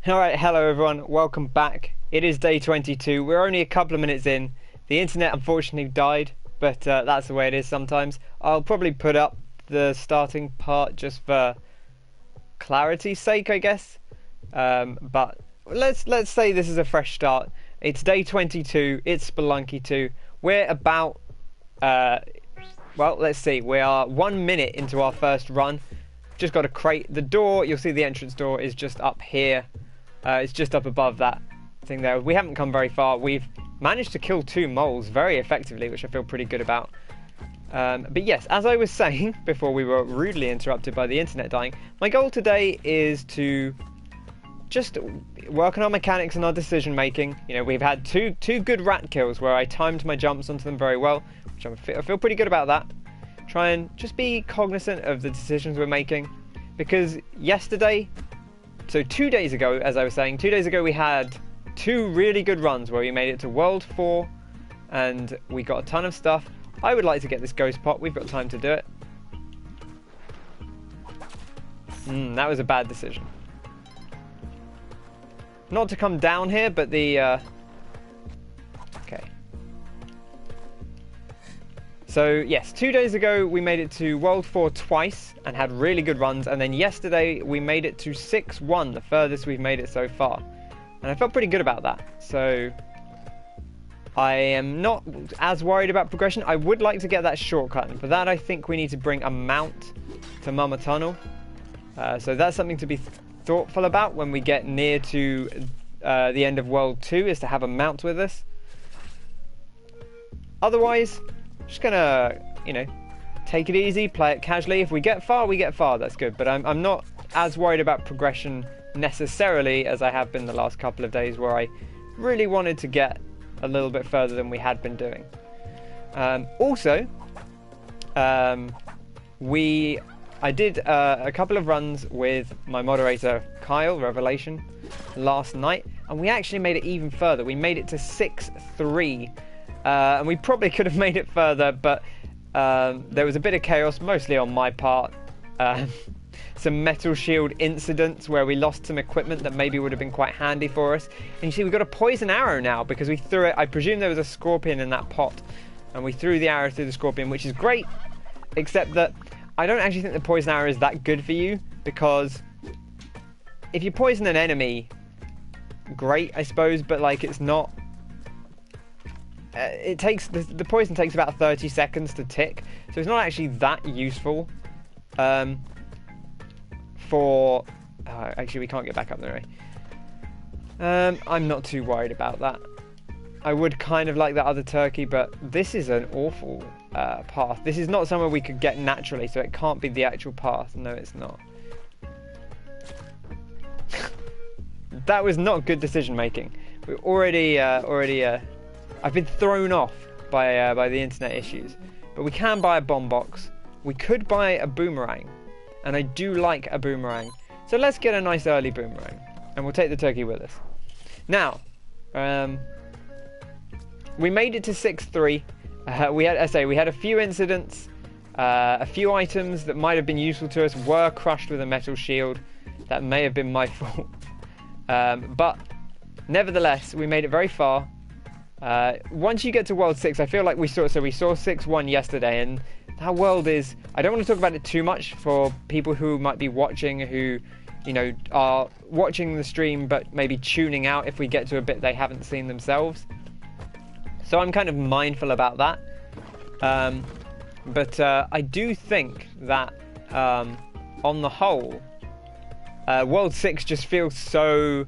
Alright, hello everyone, welcome back. It is day 22, we're only a couple of minutes in. The internet unfortunately died, but that's the way it is sometimes. I'll probably put up the starting part just for clarity's sake, I guess. But let's say this is a fresh start. It's day 22, it's Spelunky 2. We're about, well, let's see, we are 1 minute into our first run. Just got a crate. The door, you'll see the entrance door is just up here. It's just up above that thing there. We haven't come very far. We've managed to kill 2 moles very effectively, which I feel pretty good about. But yes, as I was saying before we were rudely interrupted by the internet dying, my goal today is to just work on our mechanics and our decision making. You know, we've had two good rat kills where I timed my jumps onto them very well, which I feel pretty good about that. Try and just be cognizant of the decisions we're making, because yesterday, so 2 days ago, as I was saying, 2 days ago we had 2 really good runs where we made it to World 4 and we got a ton of stuff. I would like to get this ghost pot, we've got time to do it. That was a bad decision. Not to come down here, but the... Okay. So, yes, 2 days ago we made it to World 4 twice and had really good runs, and then yesterday we made it to 6-1, the furthest we've made it so far. And I felt pretty good about that, so I am not as worried about progression. I would like to get that shortcut, and for that I think we need to bring a mount to Mama Tunnel. So that's something to be thoughtful about when we get near to the end of World 2, is to have a mount with us. Otherwise, just gonna, you know, take it easy, play it casually. If we get far, we get far, that's good. But I'm not as worried about progression necessarily as I have been the last couple of days, where I really wanted to get a little bit further than we had been doing. Also, I did a couple of runs with my moderator Kyle, Revelation, last night, and we actually made it even further. We made it to 6-3, and we probably could have made it further, but there was a bit of chaos, mostly on my part. Some metal shield incidents where we lost some equipment that maybe would have been quite handy for us. And you see, we've got a poison arrow now because we threw it. I presume there was a scorpion in that pot, and we threw the arrow through the scorpion, which is great, except that I don't actually think the poison arrow is that good for you, because if you poison an enemy, great, I suppose, but like, it's not... it takes the poison takes about 30 seconds to tick, so it's not actually that useful. Actually, we can't get back up there, right? I'm not too worried about that. I would kind of like that other turkey, but this is an awful path. This is not somewhere we could get naturally, so it can't be the actual path. No, it's not. That was not good decision making. We already I've been thrown off by the internet issues. But we can buy a bomb box. We could buy a boomerang, and I do like a boomerang. So let's get a nice early boomerang, and we'll take the turkey with us. Now, we made it to 6-3. We had a few incidents, a few items that might have been useful to us were crushed with a metal shield. That may have been my fault, but nevertheless, we made it very far. Once you get to World 6, I feel like we saw 6-1 yesterday, and that world is... I don't want to talk about it too much for people who might be watching, who, you know, are watching the stream but maybe tuning out if we get to a bit they haven't seen themselves. So I'm kind of mindful about that. But I do think that, on the whole, World 6 just feels so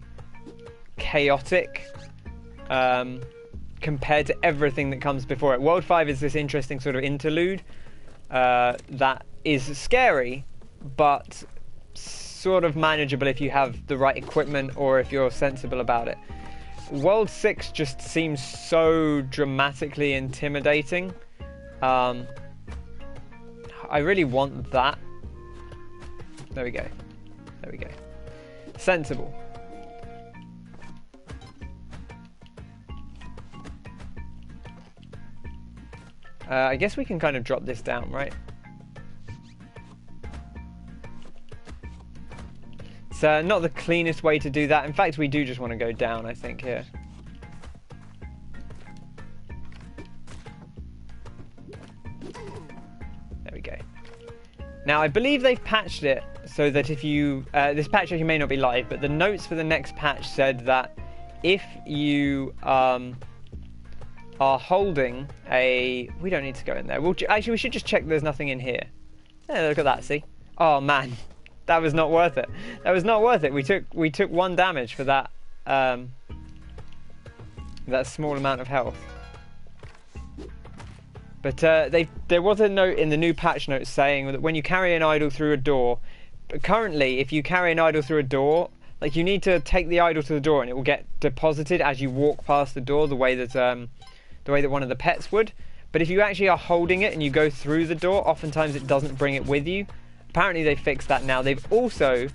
chaotic compared to everything that comes before it. World 5 is this interesting sort of interlude that is scary, but sort of manageable if you have the right equipment or if you're sensible about it. World 6 just seems so dramatically intimidating. I really want that. There we go. There we go. Sensible. I guess we can kind of drop this down, right? It's not the cleanest way to do that. In fact, we do just want to go down, I think, here. There we go. Now, I believe they've patched it so that if you... this patch actually may not be live, but the notes for the next patch said that if you are holding a... We don't need to go in there. Actually, we should just check there's nothing in here. Yeah, look at that, see? Oh, man. That was not worth it. That was not worth it. We took 1 damage for that that small amount of health. But there was a note in the new patch notes saying that when you carry an idol through a door, but currently if you carry an idol through a door, like you need to take the idol to the door and it will get deposited as you walk past the door, the way that one of the pets would. But if you actually are holding it and you go through the door, oftentimes it doesn't bring it with you. Apparently they fixed that now. They've also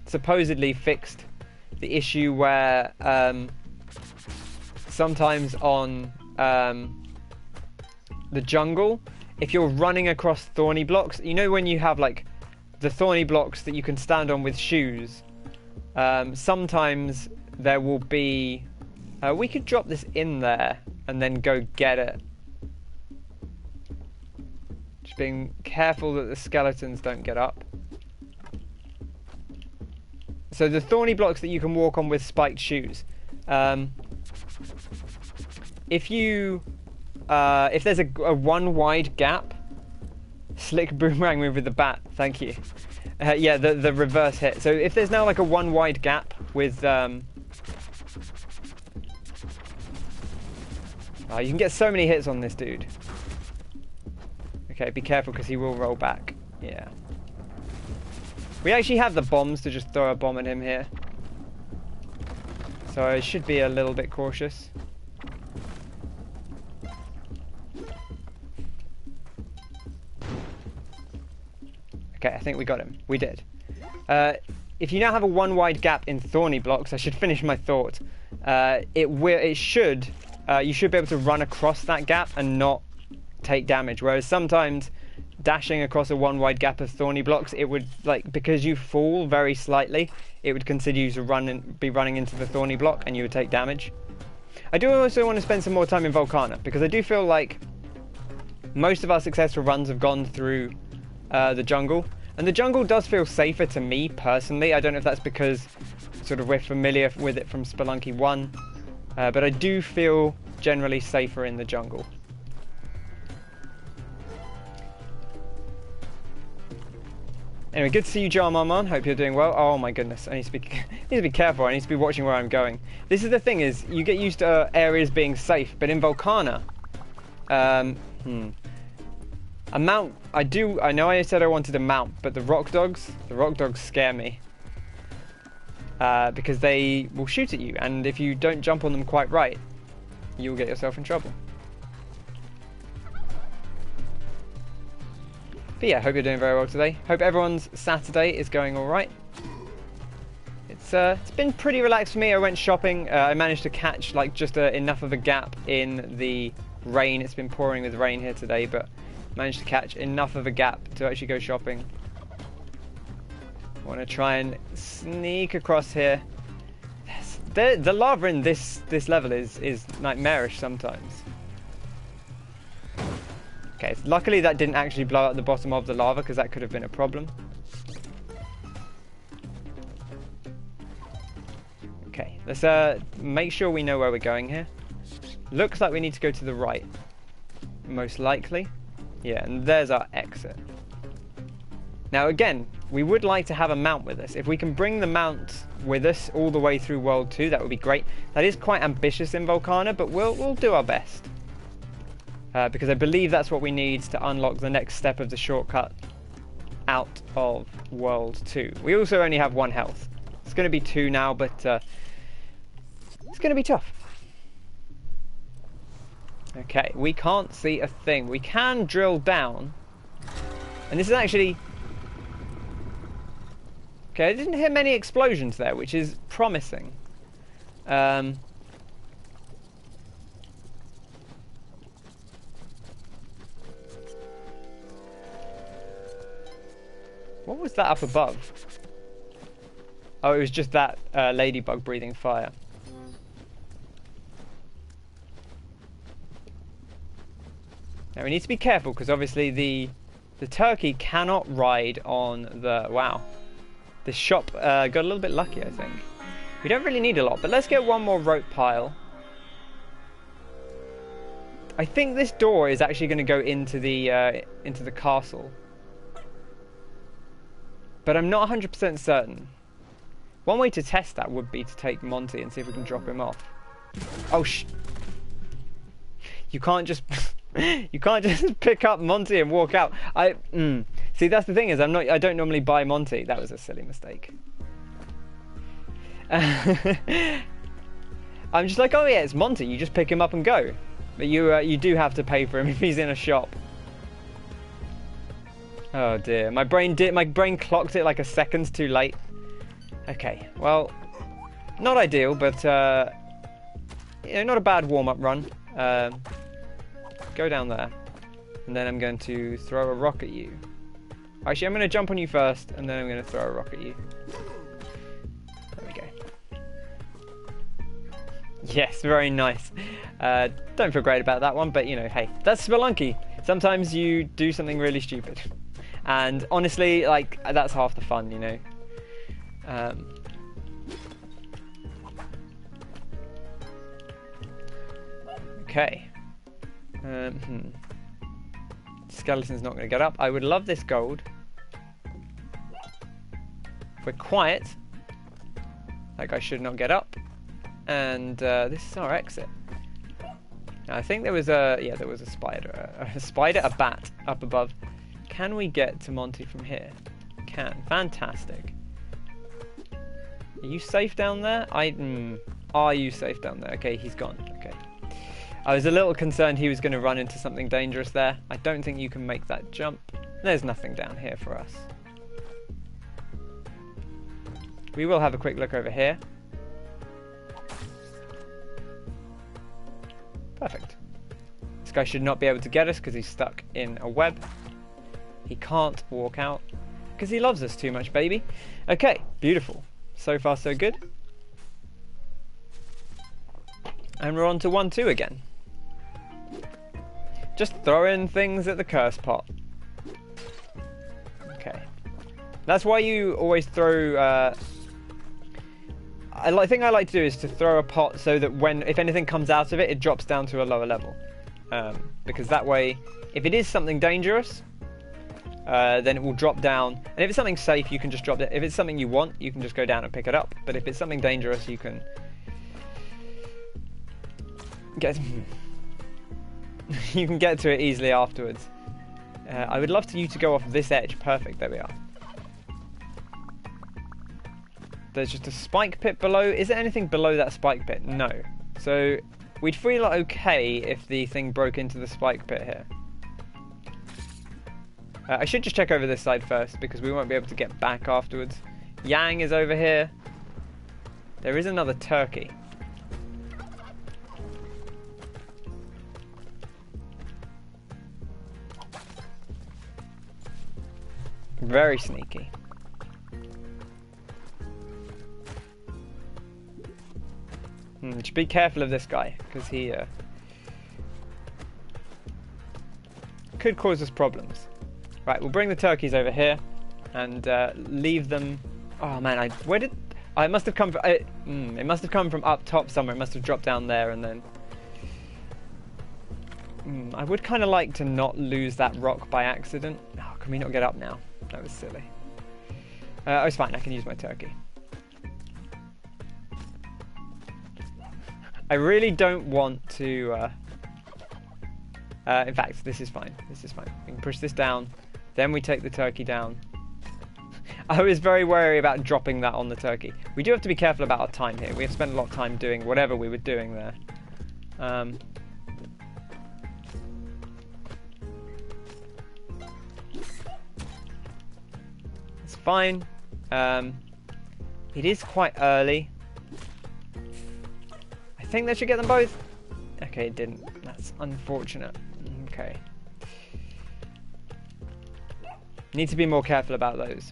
supposedly fixed the issue where sometimes on the jungle, if you're running across thorny blocks, you know when you have like the thorny blocks that you can stand on with shoes, sometimes there will be... we could drop this in there and then go get it. Just being careful that the skeletons don't get up. So the thorny blocks that you can walk on with spiked shoes. If there's a 1 wide gap, slick boomerang move with the bat. Thank you. Yeah, the reverse hit. So if there's now like a 1 wide gap with you can get so many hits on this dude. Okay, be careful because he will roll back. Yeah. We actually have the bombs to just throw a bomb at him here. So I should be a little bit cautious. Okay, I think we got him. We did. If you now have a 1 wide gap in thorny blocks, I should finish my thought. You should be able to run across that gap and not take damage, whereas sometimes dashing across a 1 wide gap of thorny blocks, it would, like, because you fall very slightly, it would consider you to be running into the thorny block and you would take damage. I do also want to spend some more time in Volcana because I do feel like most of our successful runs have gone through the jungle, and the jungle does feel safer to me personally. I don't know if that's because sort of we're familiar with it from Spelunky 1, but I do feel generally safer in the jungle. Anyway, good to see you, Jar Marmon. Hope you're doing well. Oh my goodness, I need to be careful. I need to be watching where I'm going. This is the thing: is you get used to areas being safe, but in Volcana, a mount. I know I said I wanted a mount, but the rock dogs scare me because they will shoot at you, and if you don't jump on them quite right, you'll get yourself in trouble. But yeah, hope you're doing very well today. Hope everyone's Saturday is going all right. It's been pretty relaxed for me. I went shopping. I managed to catch like just enough of a gap in the rain. It's been pouring with rain here today, but managed to catch enough of a gap to actually go shopping. I want to try and sneak across here. The lava in this level is nightmarish sometimes. Okay, so luckily that didn't actually blow up the bottom of the lava because that could have been a problem. Okay, let's make sure we know where we're going here. Looks like we need to go to the right. Most likely. Yeah, and there's our exit. Now again, we would like to have a mount with us. If we can bring the mount with us all the way through World 2, that would be great. That is quite ambitious in Volcana, but we'll do our best. Because I believe that's what we need to unlock the next step of the shortcut out of World 2. We also only have 1 health. It's going to be 2 now, but it's going to be tough. Okay, we can't see a thing. We can drill down. And this is actually... Okay, I didn't hear many explosions there, which is promising. What was that up above? Oh, it was just that ladybug breathing fire. Now we need to be careful because obviously the turkey cannot ride on the... Wow. The shop got a little bit lucky, I think. We don't really need a lot, but let's get one more rope pile. I think this door is actually going to go into the castle. But I'm not 100% certain. One way to test that would be to take Monty and see if we can drop him off. Oh, you can't just... you can't just pick up Monty and walk out. See, that's the thing is, I don't normally buy Monty. That was a silly mistake. I'm just like, oh yeah, it's Monty. You just pick him up and go. But you do have to pay for him if he's in a shop. Oh dear, my brain clocked it like a second too late. Okay, well, not ideal, but not a bad warm-up run. Go down there, and then I'm going to throw a rock at you. Actually, I'm going to jump on you first, and then I'm going to throw a rock at you. There we go. Yes, very nice. Don't feel great about that one, but hey, that's Spelunky. Sometimes you do something really stupid, and honestly, like that's half the fun, Okay. Skeleton's not going to get up. I would love this gold. If we're quiet, that guy should not get up. And this is our exit. Now, I think there was a spider, a bat up above. Can we get to Monty from here? Can. Fantastic. Are you safe down there? Are you safe down there? Okay, he's gone. Okay. I was a little concerned he was going to run into something dangerous there. I don't think you can make that jump. There's nothing down here for us. We will have a quick look over here. Perfect. This guy should not be able to get us because he's stuck in a web. He can't walk out because he loves us too much, baby. Okay, beautiful. So far, so good. And we're on to 1-2 again. Just throwing things at the curse pot. Okay. That's why you always throw... I think I like to do is to throw a pot so that if anything comes out of it, it drops down to a lower level. Because that way, if it is something dangerous, then it will drop down. And if it's something safe, you can just drop it. If it's something you want, you can just go down and pick it up. But if it's something dangerous, you can... you can get to it easily afterwards. I would love you to go off this edge. Perfect, there we are. There's just a spike pit below. Is there anything below that spike pit? No. So we'd feel okay if the thing broke into the spike pit here. I should just check over this side first because we won't be able to get back afterwards. Yang is over here. There is another turkey. Very sneaky. Just be careful of this guy, because he could cause us problems. Right, we'll bring the turkeys over here and leave them. Oh man, where did? It must have come from. It must have come from up top somewhere. It must have dropped down there and then. I would kind of like to not lose that rock by accident. Oh, can we not get up now? That was silly. Oh, it's fine. I can use my turkey. I really don't want to... in fact, this is fine. This is fine. We can push this down. Then we take the turkey down. I was very wary about dropping that on the turkey. We do have to be careful about our time here. We have spent a lot of time doing whatever we were doing there. It's fine. It is quite early. I think that should get them both. Okay, it didn't. That's unfortunate. Okay. Need to be more careful about those.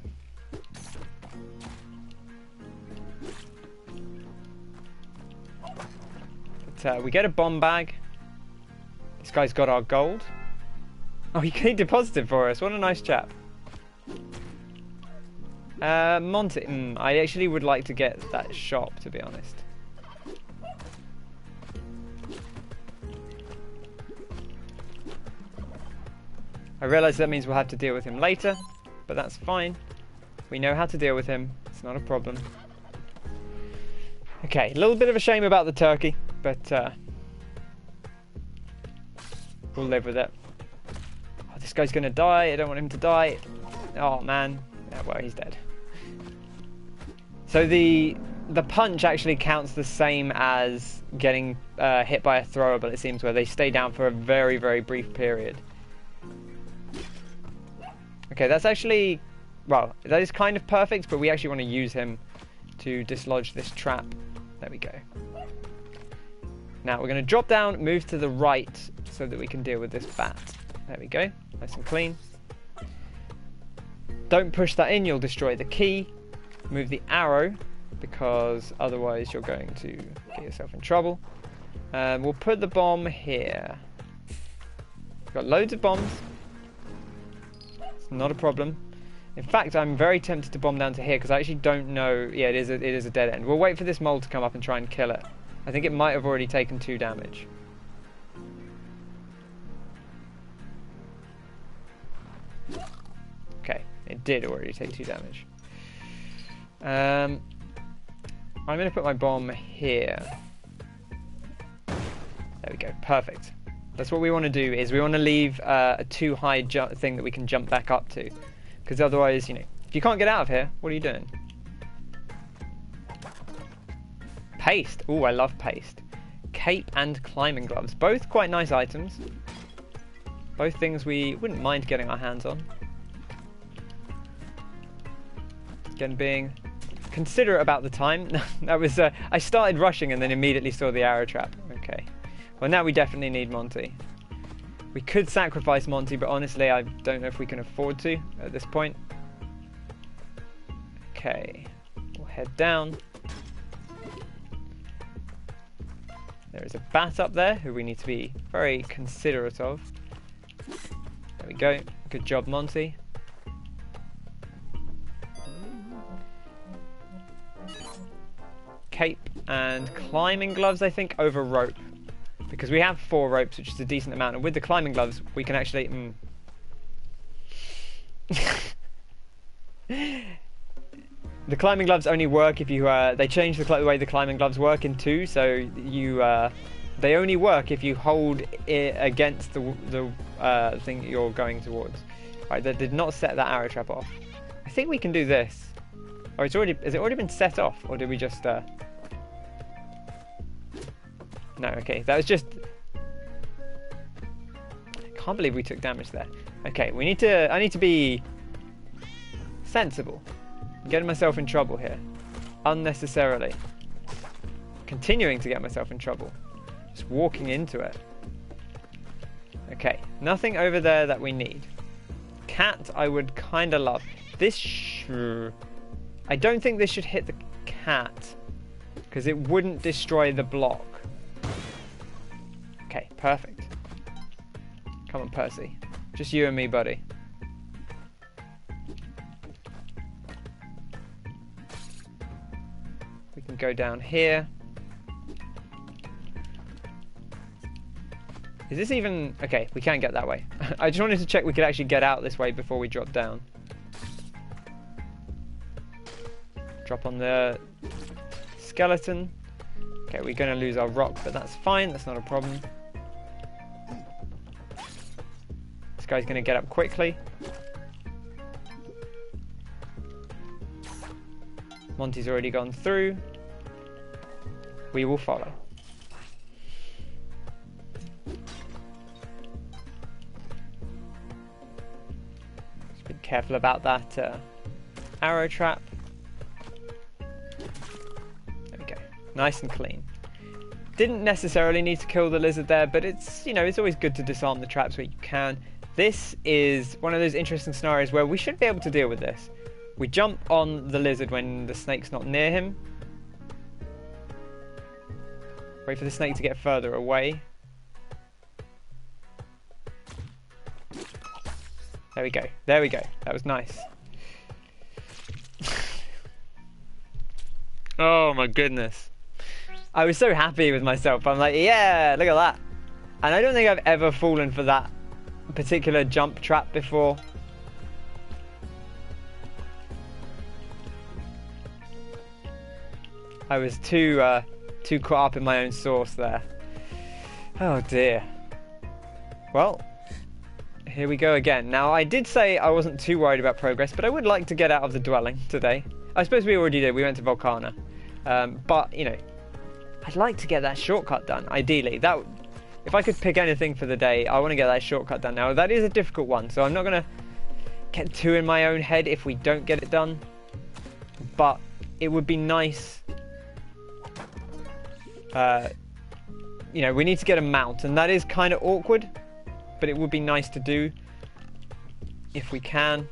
we get a bomb bag. This guy's got our gold. Oh, he deposited for us. What a nice chap. Monty. I actually would like to get that shop, to be honest. I realise that means we'll have to deal with him later, but that's fine. We know how to deal with him. It's not a problem. Okay, a little bit of a shame about the turkey, but we'll live with it. Oh, this guy's gonna die. I don't want him to die. Oh man. Yeah, well, he's dead. So the punch actually counts the same as getting hit by a throwable, it seems, where they stay down for a very, very brief period. Okay, that's actually, well, that is kind of perfect, but we actually want to use him to dislodge this trap. There we go. Now we're going to drop down, move to the right, so that we can deal with this bat. There we go, nice and clean. Don't push that in, you'll destroy the key. Move the arrow, because otherwise you're going to get yourself in trouble. We'll put the bomb here. We've got loads of bombs. It's not a problem. In fact, I'm very tempted to bomb down to here because I actually don't know. Yeah, it is a dead end. We'll wait for this mole to come up and try and kill it. I think it might have already taken 2 damage. Okay, it did already take 2 damage. I'm going to put my bomb here. There we go, perfect. That's what we want to do, is we want to leave a too high thing that we can jump back up to. Because otherwise, you know, if you can't get out of here, what are you doing? Paste. Ooh, I love paste. Cape and climbing gloves. Both quite nice items. Both things we wouldn't mind getting our hands on. Again, being considerate about the time. That was I started rushing and then immediately saw the arrow trap. Okay. Well, now we definitely need Monty. We could sacrifice Monty, but honestly, I don't know if we can afford to at this point. Okay. We'll head down. There is a bat up there who we need to be very considerate of. There we go. Good job, Monty. Cape and climbing gloves, I think, over rope. Because we have 4 ropes, which is a decent amount. And with the climbing gloves, we can actually... The climbing gloves only work if you... they changed the way the climbing gloves work in 2. So you... they only work if you hold it against the thing you're going towards. Right, that did not set that arrow trap off. I think we can do this. Oh, has it already been set off? Or did we just... No, okay, that was just... I can't believe we took damage there. Okay, I need to be sensible. I'm getting myself in trouble here. Unnecessarily. Continuing to get myself in trouble. Just walking into it. Okay, nothing over there that we need. Cat, I would kind of love. This... I don't think this should hit the cat. Because it wouldn't destroy the block. Okay, perfect. Come on, Percy. Just you and me, buddy. We can go down here. Is this even... Okay, we can't get that way. I just wanted to check we could actually get out this way before we drop down. Drop on the skeleton. Okay, we're going to lose our rock, but that's fine. That's not a problem. This guy's going to get up quickly. Monty's already gone through. We will follow. Just be careful about that arrow trap. Nice and clean. Didn't necessarily need to kill the lizard there, but it's, you know, it's always good to disarm the traps where you can. This is one of those interesting scenarios where we should be able to deal with this. We jump on the lizard when the snake's not near him. Wait for the snake to get further away. There we go. There we go. That was nice. Oh my goodness. I was so happy with myself. I'm like, yeah, look at that. And I don't think I've ever fallen for that particular jump trap before. I was too caught up in my own sauce there. Oh dear. Well, here we go again. Now, I did say I wasn't too worried about progress, but I would like to get out of the dwelling today. I suppose we already did. We went to Volcana. But, you know, I'd like to get that shortcut done, ideally. If I could pick anything for the day, I want to get that shortcut done. Now, that is a difficult one, so I'm not going to get too in my own head if we don't get it done. But it would be nice. You know, we need to get a mount, and that is kind of awkward. But it would be nice to do if we can.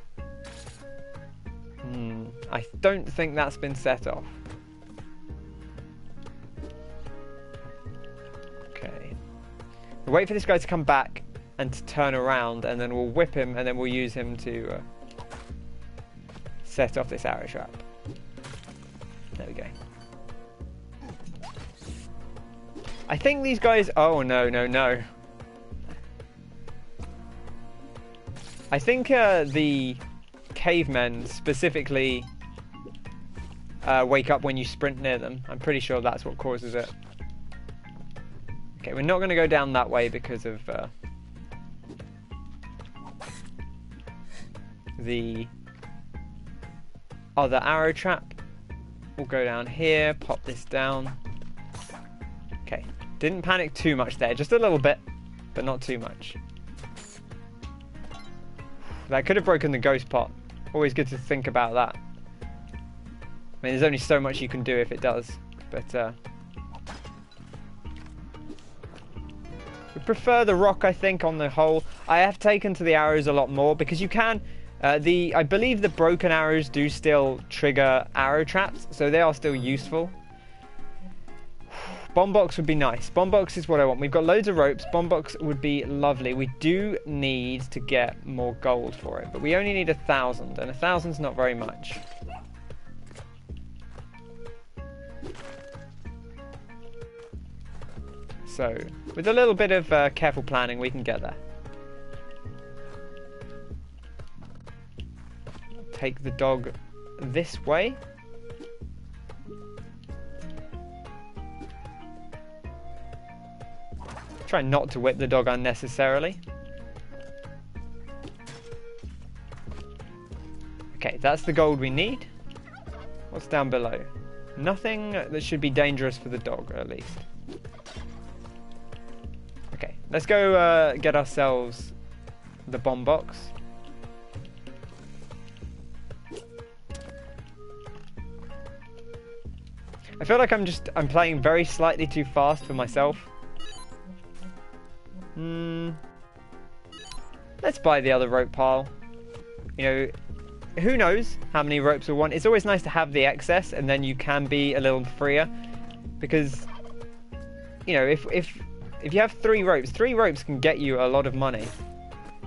I don't think that's been set off. Okay. We'll wait for this guy to come back and to turn around, and then we'll whip him, and then we'll use him to set off this arrow trap. There we go. I think these guys... Oh, no, no, no. I think the cavemen specifically wake up when you sprint near them. I'm pretty sure that's what causes it. Okay, we're not going to go down that way because of the other arrow trap. We'll go down here, pop this down. Okay, didn't panic too much there, just a little bit, but not too much. That could have broken the ghost pot. Always good to think about that. I mean, there's only so much you can do if it does. But, we prefer the rock, I think, on the whole. I have taken to the arrows a lot more because you can... I believe the broken arrows do still trigger arrow traps, so they are still useful. Bomb box would be nice. Bomb box is what I want. We've got loads of ropes. Bomb box would be lovely. We do need to get more gold for it, but we only need 1,000, and 1,000's not very much. So, with a little bit of careful planning, we can get there. Take the dog this way. Try not to whip the dog unnecessarily. Okay, that's the gold we need. What's down below? Nothing that should be dangerous for the dog, at least. Okay, let's go get ourselves the bomb box. I feel like I'm playing very slightly too fast for myself. Let's buy the other rope pile. You know, who knows how many ropes we'll want. It's always nice to have the excess, and then you can be a little freer. Because, you know, if you have 3 ropes can get you a lot of money.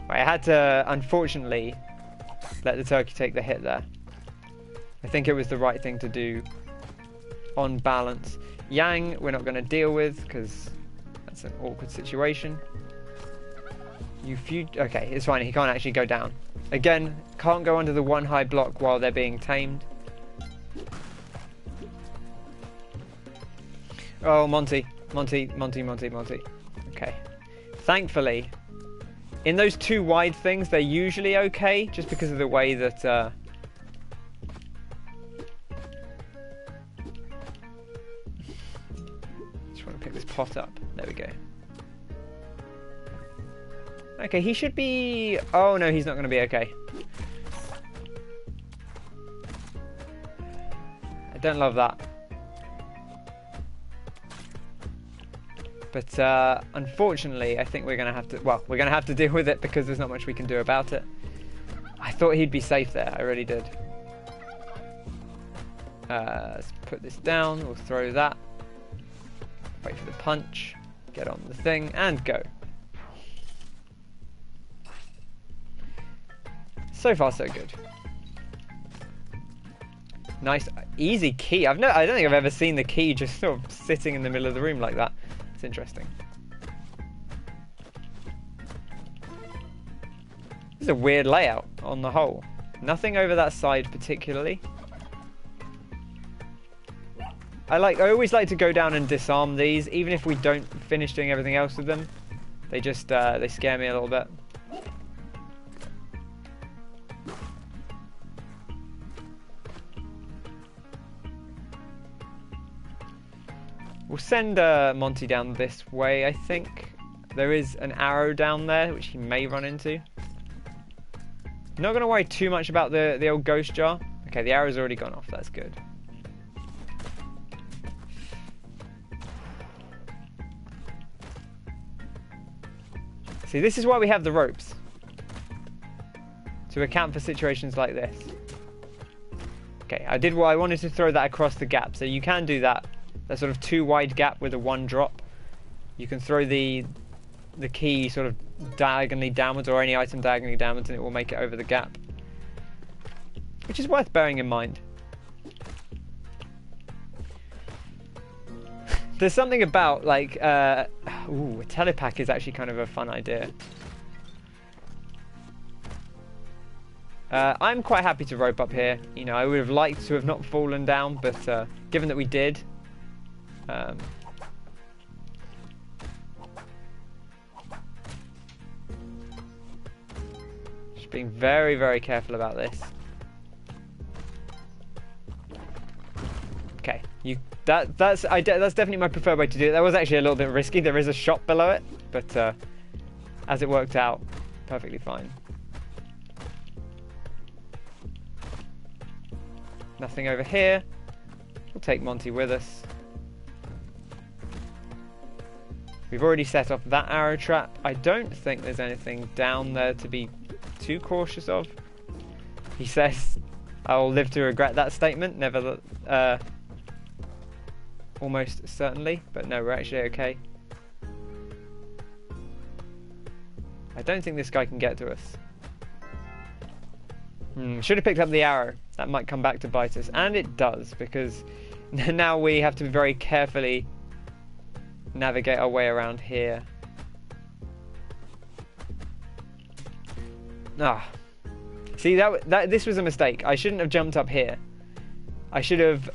Right, I had to, unfortunately, let the turkey take the hit there. I think it was the right thing to do on balance. Yang, we're not going to deal with, because that's an awkward situation. Okay, it's fine. He can't actually go down. Again, can't go under the 1 high block while they're being tamed. Oh, Monty. Okay. Thankfully, in those 2 wide things, they're usually okay, just because of the way that... just want to pick this pot up. There we go. Okay, he should be... Oh, no, he's not going to be okay. I don't love that. But, unfortunately, I think we're going to have to... Well, we're going to have to deal with it because there's not much we can do about it. I thought he'd be safe there. I really did. Let's put this down. We'll throw that. Wait for the punch. Get on the thing and go. So far, so good. Nice, easy key. I don't think I've ever seen the key just sort of sitting in the middle of the room like that. It's interesting. This is a weird layout on the whole. Nothing over that side particularly. I always like to go down and disarm these, even if we don't finish doing everything else with them. They just they scare me a little bit. We'll send Monty down this way, I think. There is an arrow down there, which he may run into. Not going to worry too much about the old ghost jar. Okay, the arrow's already gone off, that's good. See, this is why we have the ropes. To account for situations like this. Okay, I wanted to throw that across the gap, so you can do that. That sort of 2 wide gap with a 1 drop. You can throw the key sort of diagonally downwards, or any item diagonally downwards, and it will make it over the gap. Which is worth bearing in mind. There's something about, like, a telepack is actually kind of a fun idea. I'm quite happy to rope up here. You know, I would have liked to have not fallen down, but given that we did, just being very, very careful about this. Okay, that's definitely my preferred way to do it. That was actually a little bit risky. There is a shop below it, but as it worked out, perfectly fine. Nothing over here. We'll take Monty with us. We've already set off that arrow trap. I don't think there's anything down there to be too cautious of. He says, I'll live to regret that statement. Never, almost certainly. But no, we're actually okay. I don't think this guy can get to us. Should have picked up the arrow. That might come back to bite us. And it does, because now we have to very carefully navigate our way around here. See, this was a mistake. I shouldn't have jumped up here. I should have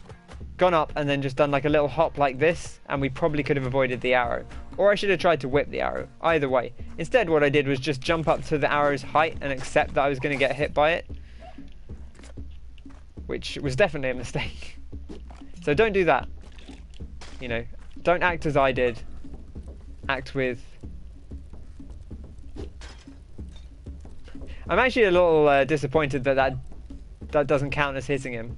gone up and then just done like a little hop like this, and we probably could have avoided the arrow. Or I should have tried to whip the arrow. Either way. Instead, what I did was just jump up to the arrow's height and accept that I was going to get hit by it. Which was definitely a mistake. So don't do that. You know, don't act as I did. Act with... I'm actually a little disappointed that doesn't count as hitting him.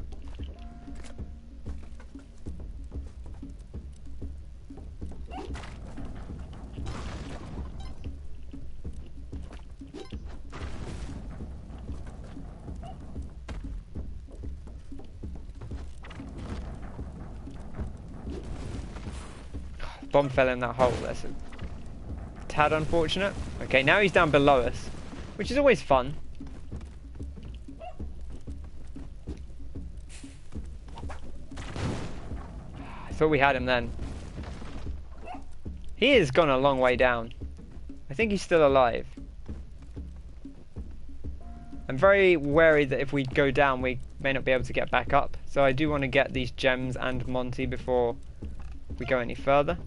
Bomb fell in that hole. That's a tad unfortunate. Okay, now he's down below us, which is always fun. I thought we had him then. He has gone a long way down. I think he's still alive. I'm very wary that if we go down, we may not be able to get back up. So I do want to get these gems and Monty before we go any further.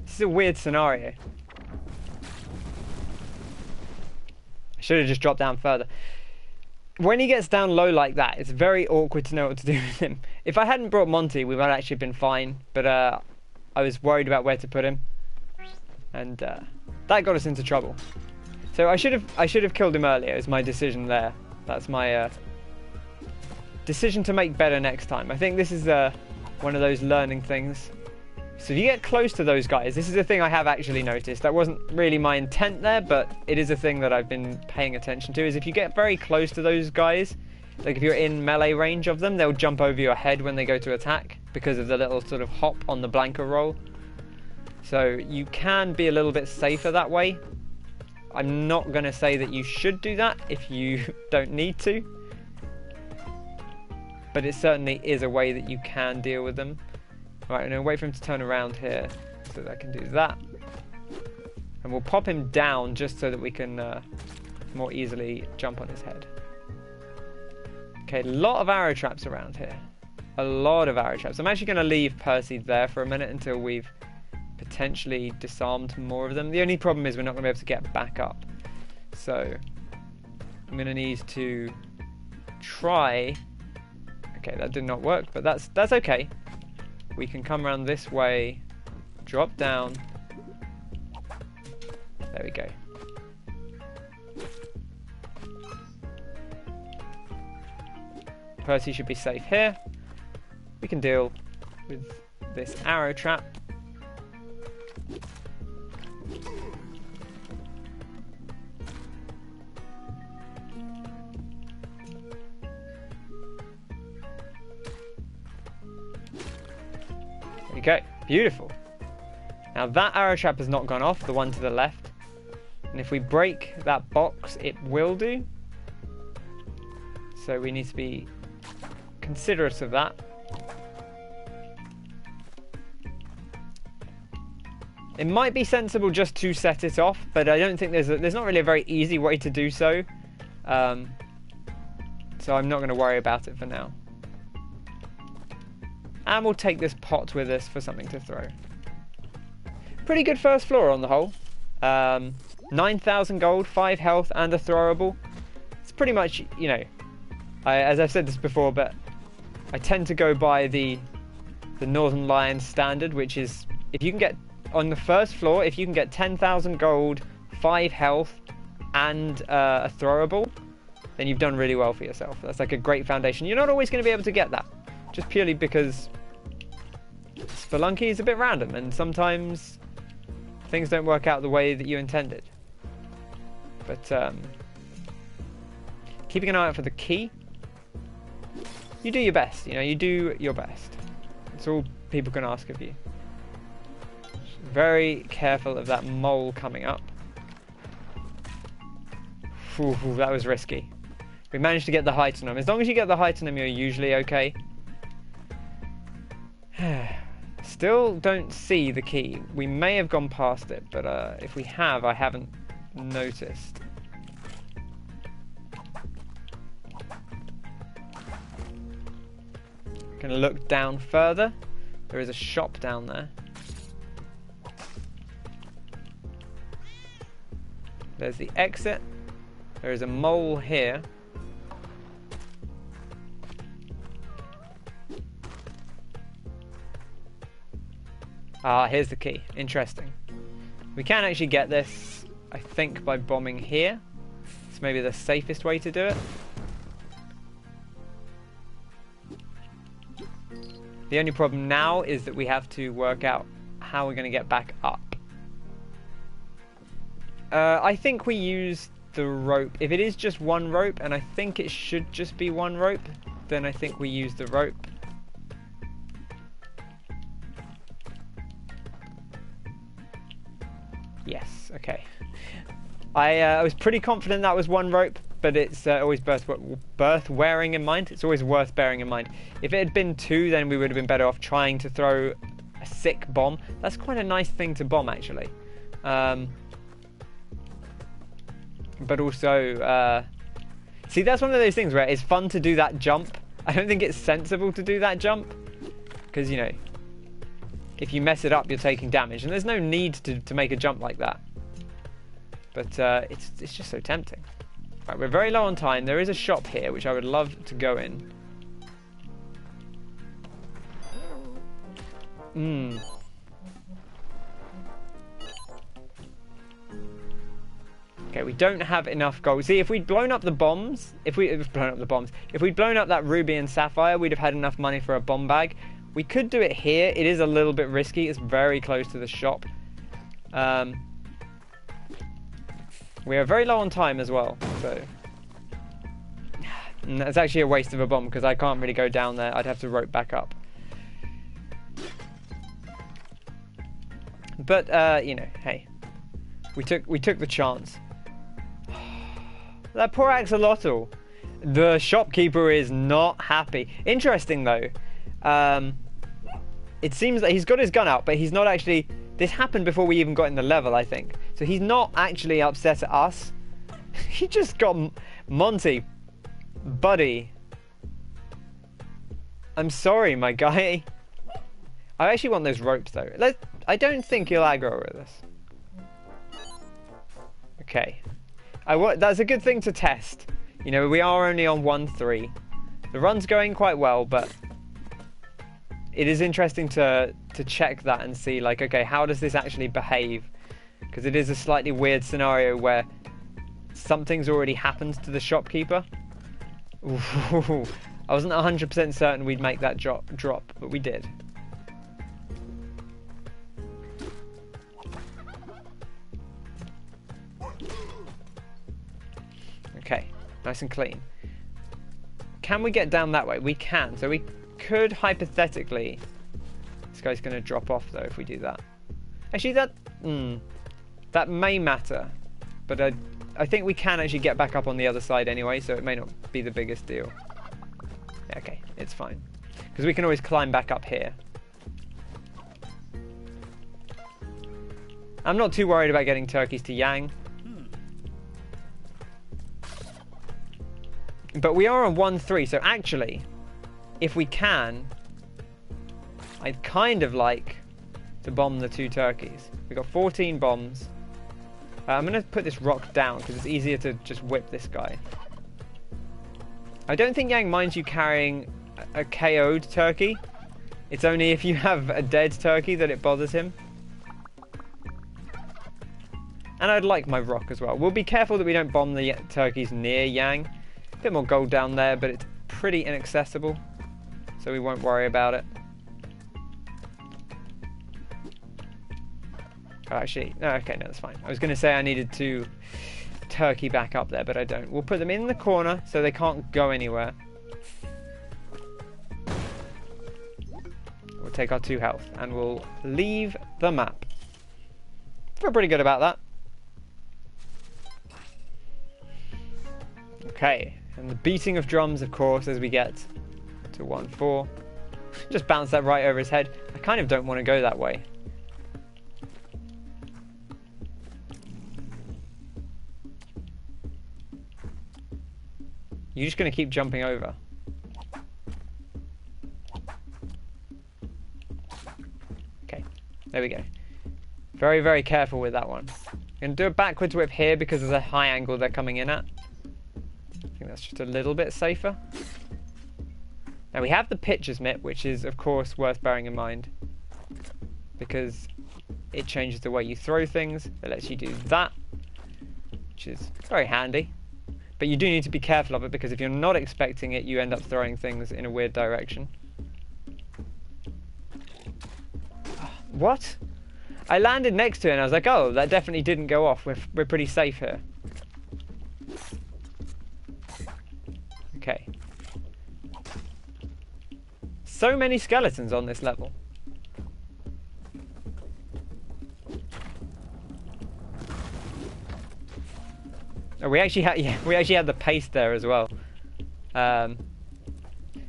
This is a weird scenario. I should have just dropped down further. When he gets down low like that, it's very awkward to know what to do with him. If I hadn't brought Monty, we might have actually been fine, but I was worried about where to put him, and that got us into trouble. So I should have killed him earlier. Is my decision there. That's my decision to make better next time. I think this is one of those learning things. So if you get close to those guys, this is a thing I have actually noticed. That wasn't really my intent there, but it is a thing that I've been paying attention to, is if you get very close to those guys, like if you're in melee range of them, they'll jump over your head when they go to attack because of the little sort of hop on the blanker roll. So you can be a little bit safer that way. I'm not going to say that you should do that if you don't need to, but it certainly is a way that you can deal with them. Right, I'm going to wait for him to turn around here so that I can do that. And we'll pop him down just so that we can more easily jump on his head. Okay, a lot of arrow traps around here. A lot of arrow traps. I'm actually going to leave Percy there for a minute until we've potentially disarmed more of them. The only problem is we're not going to be able to get back up. So I'm going to need to try... Okay, that did not work, but that's okay. We can come around this way, drop down. There we go. Percy should be safe here. We can deal with this arrow trap. Okay, beautiful. Now that arrow trap has not gone off, the one to the left. And if we break that box, it will do. So we need to be considerate of that. It might be sensible just to set it off, but I don't think there's not really a very easy way to do so. So I'm not going to worry about it for now. And we'll take this pot with us for something to throw. Pretty good first floor on the whole. 9,000 gold, 5 health, and a throwable. It's pretty much, you know, as I've said this before, but I tend to go by the Northern Lions standard, which is if you can get on the first floor, if you can get 10,000 gold, 5 health, and a throwable, then you've done really well for yourself. That's like a great foundation. You're not always going to be able to get that, just purely because Spelunky is a bit random, and sometimes things don't work out the way that you intended. But keeping an eye out for the key. You do your best, you know, you do your best. That's all people can ask of you. Very careful of that mole coming up. Ooh, that was risky. We managed to get the height on him. As long as you get the height on him, you're usually okay. Still don't see the key. We may have gone past it, but if we have, I haven't noticed. Gonna look down further. There is a shop down there. There's the exit. There is a mole here. Ah, here's the key. Interesting. We can actually get this, I think, by bombing here. It's maybe the safest way to do it. The only problem now is that we have to work out how we're going to get back up. I think we use the rope. If it is just one rope, and I think it should just be one rope, then I think we use the rope. Yes, okay. I was pretty confident that was one rope, but it's always worth bearing in mind. It's always worth bearing in mind. If it had been two, then we would have been better off trying to throw a sick bomb. That's quite a nice thing to bomb, actually. But also, see, that's one of those things where it's fun to do that jump. I don't think it's sensible to do that jump, because, you know, if you mess it up, you're taking damage, and there's no need to make a jump like that. But it's just so tempting. Right, we're very low on time. There is a shop here, which I would love to go in. Okay, we don't have enough gold. See, if we'd blown up the bombs, if we'd blown up that ruby and sapphire, we'd have had enough money for a bomb bag. We could do it here. It is a little bit risky. It's very close to the shop. We are very low on time as well, so... And that's actually a waste of a bomb, because I can't really go down there. I'd have to rope back up. But, you know, hey. We took the chance. That poor axolotl. The shopkeeper is not happy. Interesting, though. It seems that he's got his gun out, but he's not actually... This happened before we even got in the level, I think. So he's not actually upset at us. He just got... Monty... Buddy, I'm sorry, my guy. I actually want those ropes, though. I don't think he'll aggro with us. Okay. That's a good thing to test. You know, we are only on 1-3. The run's going quite well, but it is interesting to check that and see, like, okay, how does this actually behave? Because it is a slightly weird scenario where something's already happened to the shopkeeper. Ooh, I wasn't 100% certain we'd make that drop, but we did. Okay, nice and clean. Can we get down that way? We can, so we could hypothetically... This guy's going to drop off, though, if we do that. Actually, that may matter, but I think we can actually get back up on the other side anyway, so it may not be the biggest deal. Yeah, okay, it's fine. Because we can always climb back up here. I'm not too worried about getting turkeys to Yang. But we are on 1-3, so actually, if we can, I'd kind of like to bomb the 2 turkeys. We've got 14 bombs. I'm going to put this rock down because it's easier to just whip this guy. I don't think Yang minds you carrying a KO'd turkey. It's only if you have a dead turkey that it bothers him. And I'd like my rock as well. We'll be careful that we don't bomb the turkeys near Yang. A bit more gold down there, but it's pretty inaccessible, so we won't worry about it. Oh, actually, no, okay, no, that's fine. I was going to say I needed to turkey back up there, but I don't. We'll put them in the corner so they can't go anywhere. We'll take our 2 health and we'll leave the map. Feel pretty good about that. Okay, and the beating of drums, of course, as we get to 1-4. Just bounce that right over his head. I kind of don't want to go that way. You're just going to keep jumping over. Okay, there we go. Very, very careful with that one. I'm going to do a backwards whip here because of the high angle they're coming in at. I think that's just a little bit safer. Now we have the pitcher's mitt, which is of course worth bearing in mind because it changes the way you throw things. It lets you do that, which is very handy. But you do need to be careful of it because if you're not expecting it, you end up throwing things in a weird direction. What? I landed next to it and I was like, oh, that definitely didn't go off. We're pretty safe here. Okay. So many skeletons on this level. Oh, we actually had the paste there as well.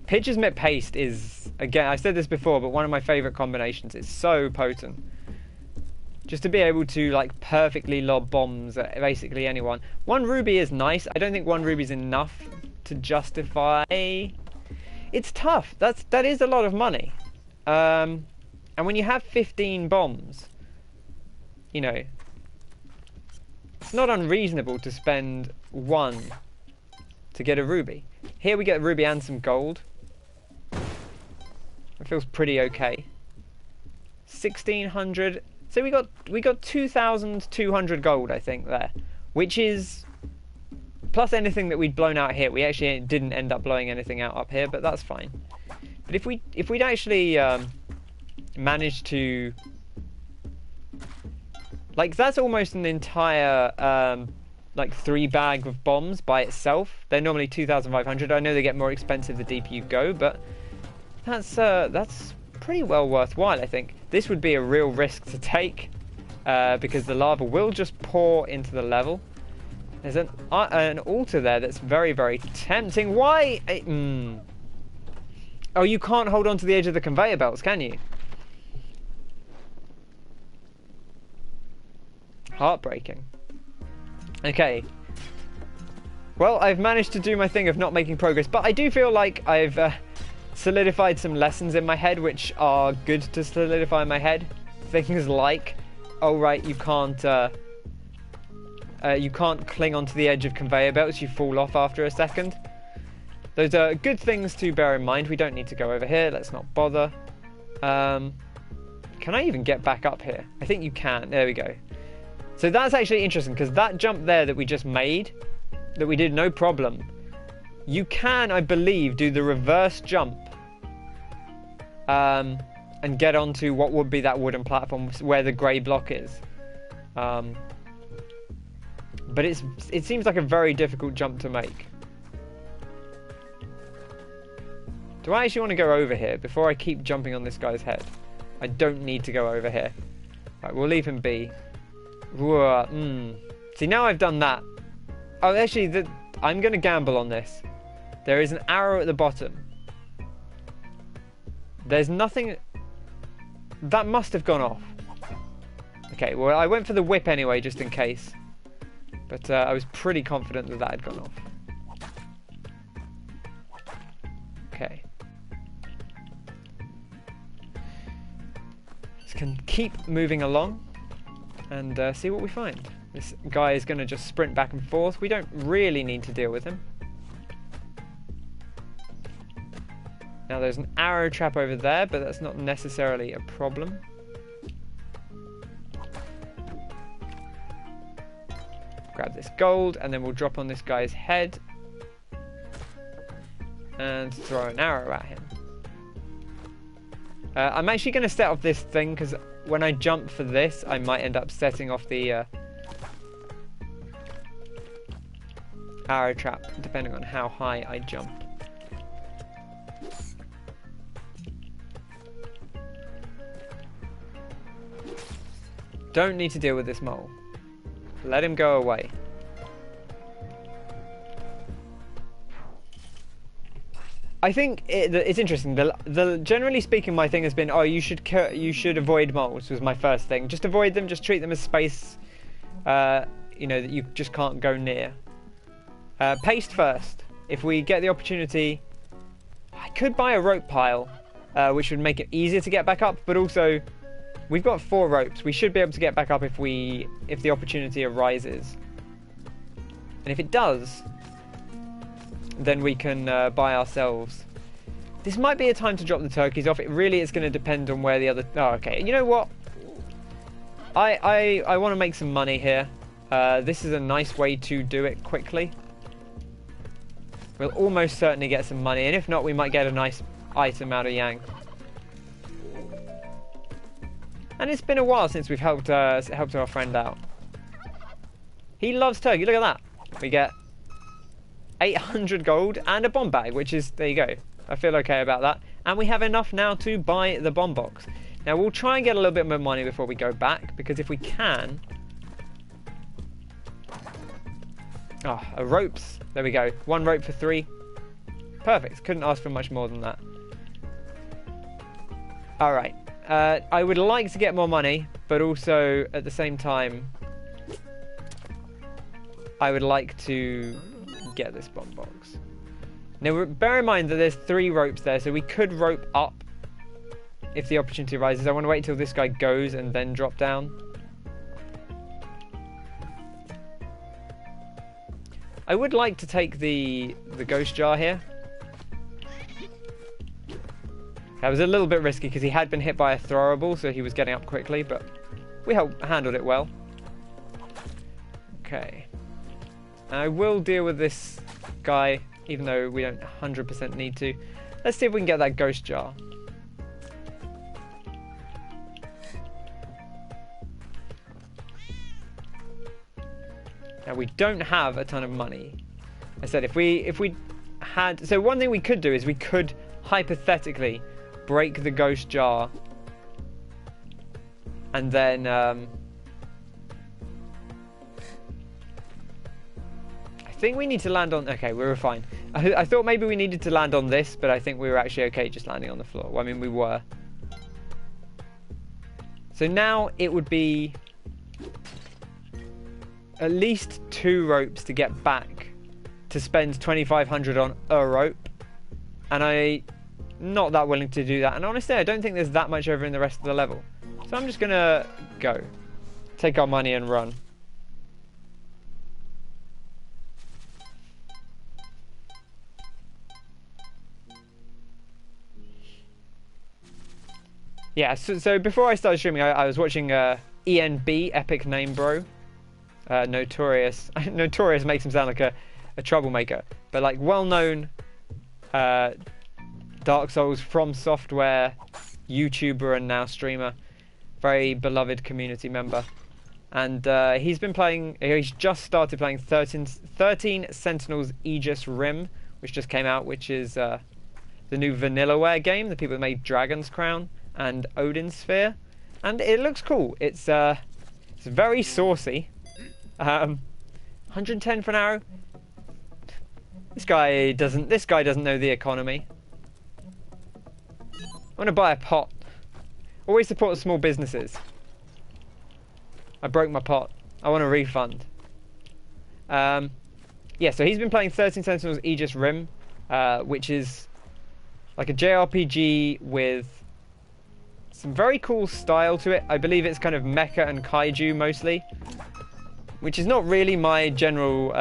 Pitcher's mitt paste is, again, I said this before, but one of my favourite combinations. It's so potent. Just to be able to like perfectly lob bombs at basically anyone. 1 ruby is nice. I don't think 1 ruby is enough to justify. It's tough. That is a lot of money. And when you have 15 bombs, you know, it's not unreasonable to spend 1 to get a ruby. Here we get a ruby and some gold. It feels pretty okay. 1600. So we got 2,200 gold, I think, there, which is plus anything that we'd blown out here. We actually didn't end up blowing anything out up here, but that's fine. But if we'd actually managed to, like, that's almost an entire like 3 bag of bombs by itself. They're normally 2,500. I know they get more expensive the deeper you go, but that's pretty well worthwhile, I think. This would be a real risk to take because the lava will just pour into the level. There's an altar there that's very, very tempting. Why? Oh, you can't hold on to the edge of the conveyor belts, can you? Heartbreaking. Okay. Well, I've managed to do my thing of not making progress, but I do feel like I've solidified some lessons in my head, which are good to solidify in my head. Things like, oh right, you can't cling onto the edge of conveyor belts, you fall off after a second. Those are good things to bear in mind. We don't need to go over here, let's not bother. Can I even get back up here? I think you can, there we go. So that's actually interesting, because that jump there that we just made, that we did no problem, you can, I believe, do the reverse jump and get onto what would be that wooden platform where the grey block is. But it seems like a very difficult jump to make. Do I actually want to go over here before I keep jumping on this guy's head? I don't need to go over here. Right, we'll leave him be. See, now I've done that. Oh, actually, I'm going to gamble on this. There is an arrow at the bottom. There's nothing... That must have gone off. Okay, well, I went for the whip anyway, just in case. But I was pretty confident that had gone off. Okay. Just can keep moving along and see what we find. This guy is going to just sprint back and forth. We don't really need to deal with him. Now there's an arrow trap over there, but that's not necessarily a problem. Grab this gold, and then we'll drop on this guy's head and throw an arrow at him. I'm actually going to set off this thing, because when I jump for this, I might end up setting off the arrow trap, depending on how high I jump. Don't need to deal with this mole. Let him go away. I think it's interesting. Generally speaking, my thing has been, oh, you should avoid moles. Was my first thing. Just avoid them. Just treat them as space. That you just can't go near. Paste first. If we get the opportunity, I could buy a rope pile, which would make it easier to get back up. But also, we've got 4 ropes. We should be able to get back up if the opportunity arises. And if it does, then we can buy ourselves. This might be a time to drop the turkeys off. It really is going to depend on where the other... Oh, okay. You know what? I want to make some money here. This is a nice way to do it quickly. We'll almost certainly get some money, and if not, we might get a nice item out of Yang. And it's been a while since we've helped our friend out. He loves turkey. Look at that. We get 800 gold and a bomb bag, which is, there you go. I feel okay about that. And we have enough now to buy the bomb box. Now we'll try and get a little bit more money before we go back, because if we can... ropes. There we go. 1 rope for 3. Perfect. Couldn't ask for much more than that. Alright. I would like to get more money, but also at the same time, I would like to get this bomb box. Now, bear in mind that there's 3 ropes there, so we could rope up if the opportunity arises. I want to wait till this guy goes and then drop down. I would like to take the ghost jar here. That was a little bit risky because he had been hit by a throwable, so he was getting up quickly, but we handled it well. Okay. I will deal with this guy, even though we don't 100% need to. Let's see if we can get that ghost jar. Now we don't have a ton of money. I said if we had, so one thing we could do is we could hypothetically break the ghost jar, and then I think we need to land on. Okay, we were fine. I thought maybe we needed to land on this, but I think we were actually okay just landing on the floor. Well, I mean, we were. So now it would be at least 2 ropes to get back to spend 2,500 on a rope, and I'm not that willing to do that. And honestly, I don't think there's that much over in the rest of the level. So I'm just gonna go, take our money and run. Yeah, so before I started streaming, I was watching ENB, Epic Name Bro. Notorious. Notorious makes him sound like a troublemaker. But like well-known Dark Souls from Software YouTuber and now streamer. Very beloved community member. And he's just started playing 13 Sentinels Aegis Rim, which just came out, which is the new Vanillaware game, the people that made Dragon's Crown and Odin's Sphere, and it looks cool. It's very saucy. 110 for an arrow. This guy doesn't know the economy. I want to buy a pot. Always support small businesses. I broke my pot. I want a refund. Yeah, so he's been playing 13 Sentinels Aegis Rim, which is like a JRPG with some very cool style to it. I believe it's kind of mecha and kaiju mostly, which is not really my general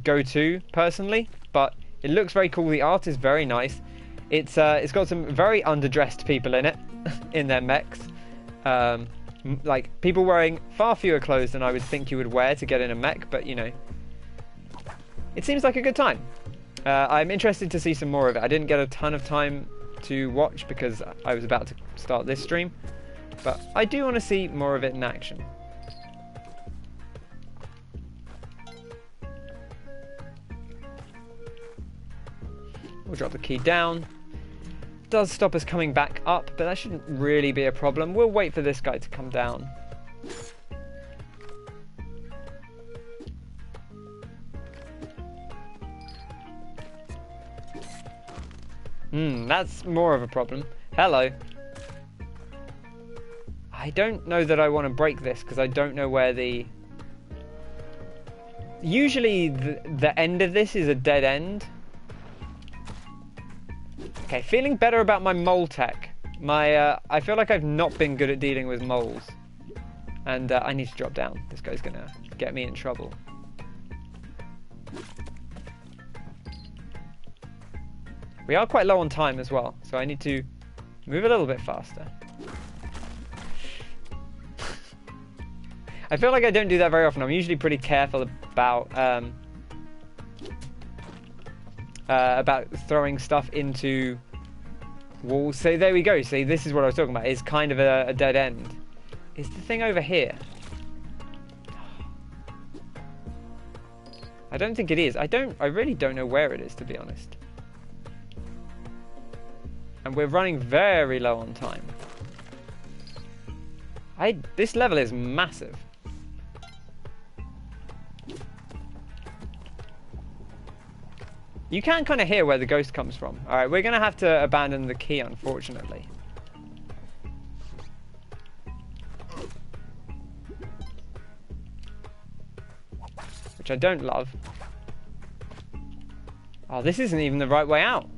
go-to personally, but it looks very cool. The art is very nice. It's got some very underdressed people in it, in their mechs. Like people wearing far fewer clothes than I would think you would wear to get in a mech, but you know, it seems like a good time. I'm interested to see some more of it. I didn't get a ton of time to watch because I was about to start this stream, but I do want to see more of it in action. We'll drop the key down. Does stop us coming back up, but that shouldn't really be a problem. We'll wait for this guy to come down. That's more of a problem. Hello. I don't know that I want to break this because I don't know where the... Usually the end of this is a dead end. Okay, feeling better about my mole tech. I feel like I've not been good at dealing with moles. And I need to drop down. This guy's gonna get me in trouble. We are quite low on time as well, so I need to move a little bit faster. I feel like I don't do that very often. I'm usually pretty careful about throwing stuff into walls. So there we go. See, this is what I was talking about. It's kind of a dead end. Is the thing over here? I don't think it is. I really don't know where it is, to be honest. And we're running very low on time. This level is massive. You can kind of hear where the ghost comes from. Alright, we're going to have to abandon the key, unfortunately. Which I don't love. Oh, this isn't even the right way out.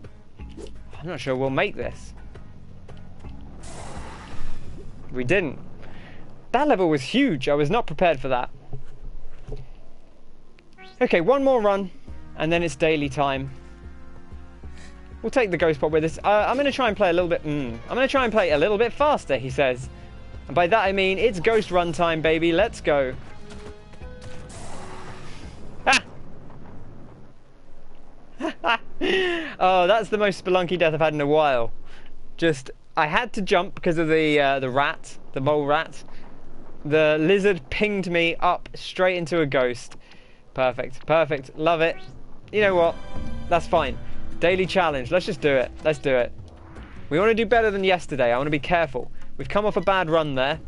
I'm not sure we'll make this. We didn't. That level was huge. I was not prepared for that. Okay, one more run, and then it's daily time. We'll take the ghost pot with us. I'm going to try and play a little bit... I'm going to try and play a little bit faster, he says. And by that I mean, it's ghost run time, baby. Let's go. Ah! Oh, that's the most Spelunky death I've had in a while. Just, I had to jump because of the rat, the mole rat. The lizard pinged me up straight into a ghost. Perfect, perfect, love it. You know what? That's fine. Daily challenge, let's just do it. Let's do it. We want to do better than yesterday. I want to be careful. We've come off a bad run there,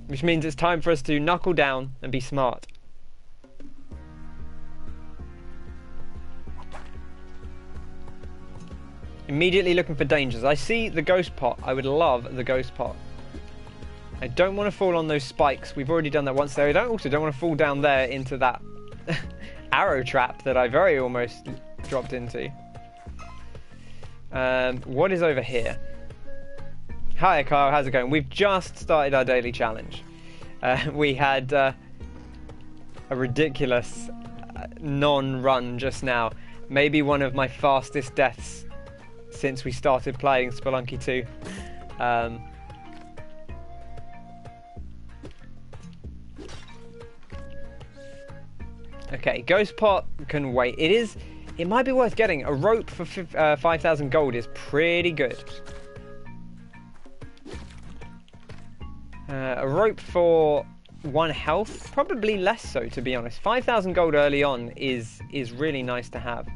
which means it's time for us to knuckle down and be smart. Immediately looking for dangers. I see the ghost pot. I would love the ghost pot. I don't want to fall on those spikes. We've already done that once there. I also don't want to fall down there into that arrow trap that I very almost dropped into. What is over here? Hi Kyle, how's it going? We've just started our daily challenge. We had a ridiculous non-run just now. Maybe one of my fastest deaths since we started playing Spelunky 2. Okay, Ghost Pot can wait. It might be worth getting. A rope for 5,000 gold is pretty good. A rope for 1 health, probably less so, to be honest. 5,000 gold early on is really nice to have.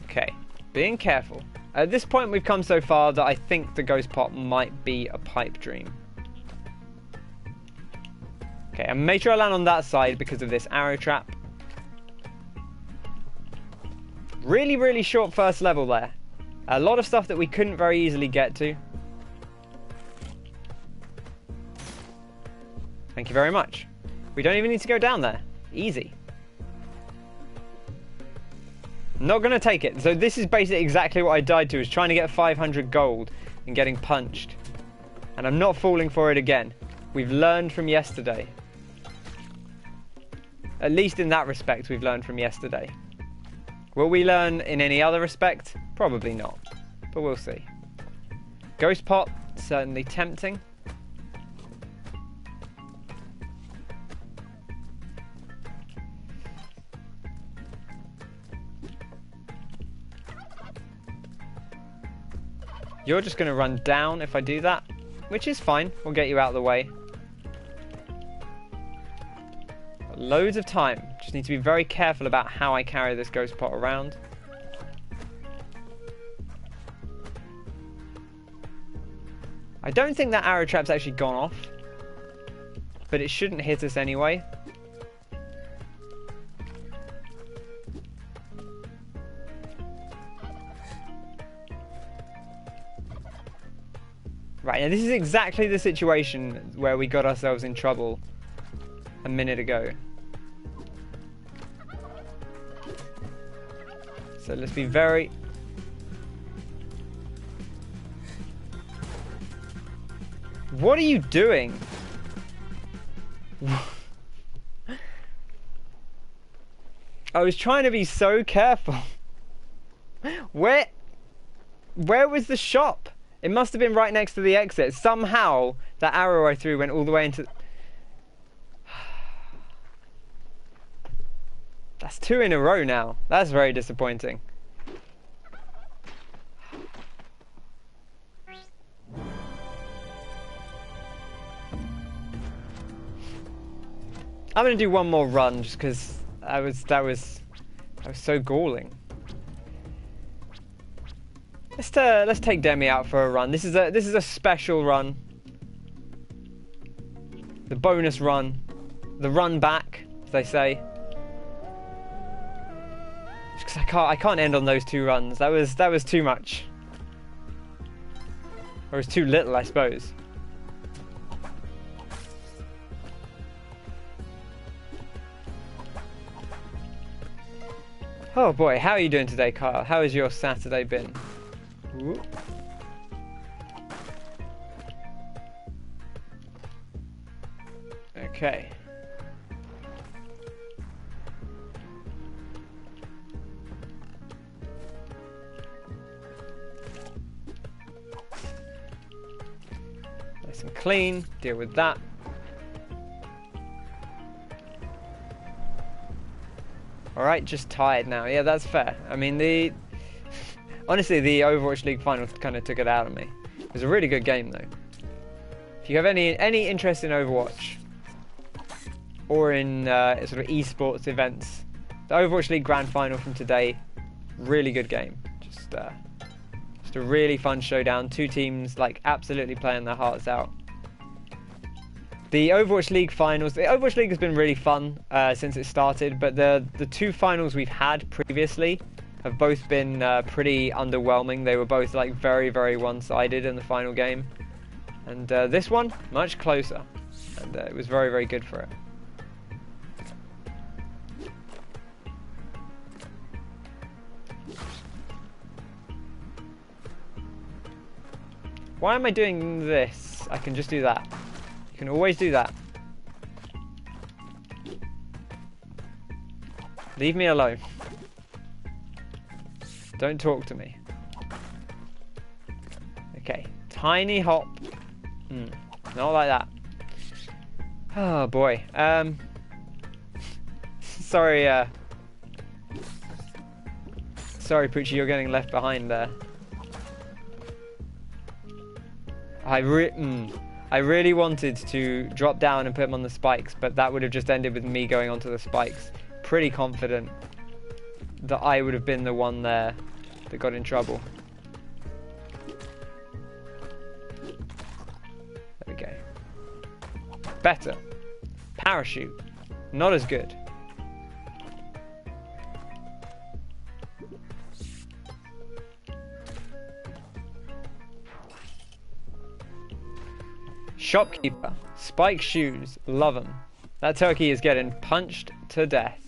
Okay, being careful. At this point we've come so far that I think the ghost pot might be a pipe dream. Okay, and make sure I land on that side because of this arrow trap. Really, really short first level there. A lot of stuff that we couldn't very easily get to. Thank you very much. We don't even need to go down there. Easy. Not going to take it. So this is basically exactly what I died to, is trying to get 500 gold and getting punched. And I'm not falling for it again. We've learned from yesterday. At least in that respect, we've learned from yesterday. Will we learn in any other respect? Probably not. But we'll see. Ghost pot, certainly tempting. You're just going to run down if I do that, which is fine. We'll get you out of the way. Got loads of time. Just need to be very careful about how I carry this ghost pot around. I don't think that arrow trap's actually gone off, but it shouldn't hit us anyway. Right, now this is exactly the situation where we got ourselves in trouble a minute ago. So let's be very... What are you doing? I was trying to be so careful. Where was the shop? It must have been right next to the exit. Somehow, that arrow I threw went all the way into... That's 2 in a row now. That's very disappointing. I'm going to do one more run just because that was so galling. Let's take Demi out for a run. This is a special run. The bonus run. The run back, as they say. Just because I can't end on those 2 runs. That was too much. Or it was too little, I suppose. Oh boy, how are you doing today, Kyle? How has your Saturday been? Ooh. Okay. clean. Deal with that. Alright, just tired now. Yeah, that's fair. I mean, honestly, the Overwatch League finals kind of took it out of me. It was a really good game, though. If you have any interest in Overwatch, or in sort of esports events, the Overwatch League Grand Final from today, really good game. Just a really fun showdown. Two teams like absolutely playing their hearts out. The Overwatch League finals, the Overwatch League has been really fun since it started, but the two finals we've had previously have both been pretty underwhelming. They were both like very, very one-sided in the final game. And this one, much closer. And it was very, very good for it. Why am I doing this? I can just do that. You can always do that. Leave me alone. Don't talk to me. Okay. Tiny hop. Not like that. Oh boy. Sorry, sorry, Poochie, you're getting left behind there. I really wanted to drop down and put him on the spikes, but that would have just ended with me going onto the spikes. Pretty confident that I would have been the one there that got in trouble. There we go. Better. Parachute. Not as good. Shopkeeper. Spike shoes. Love them. That turkey is getting punched to death.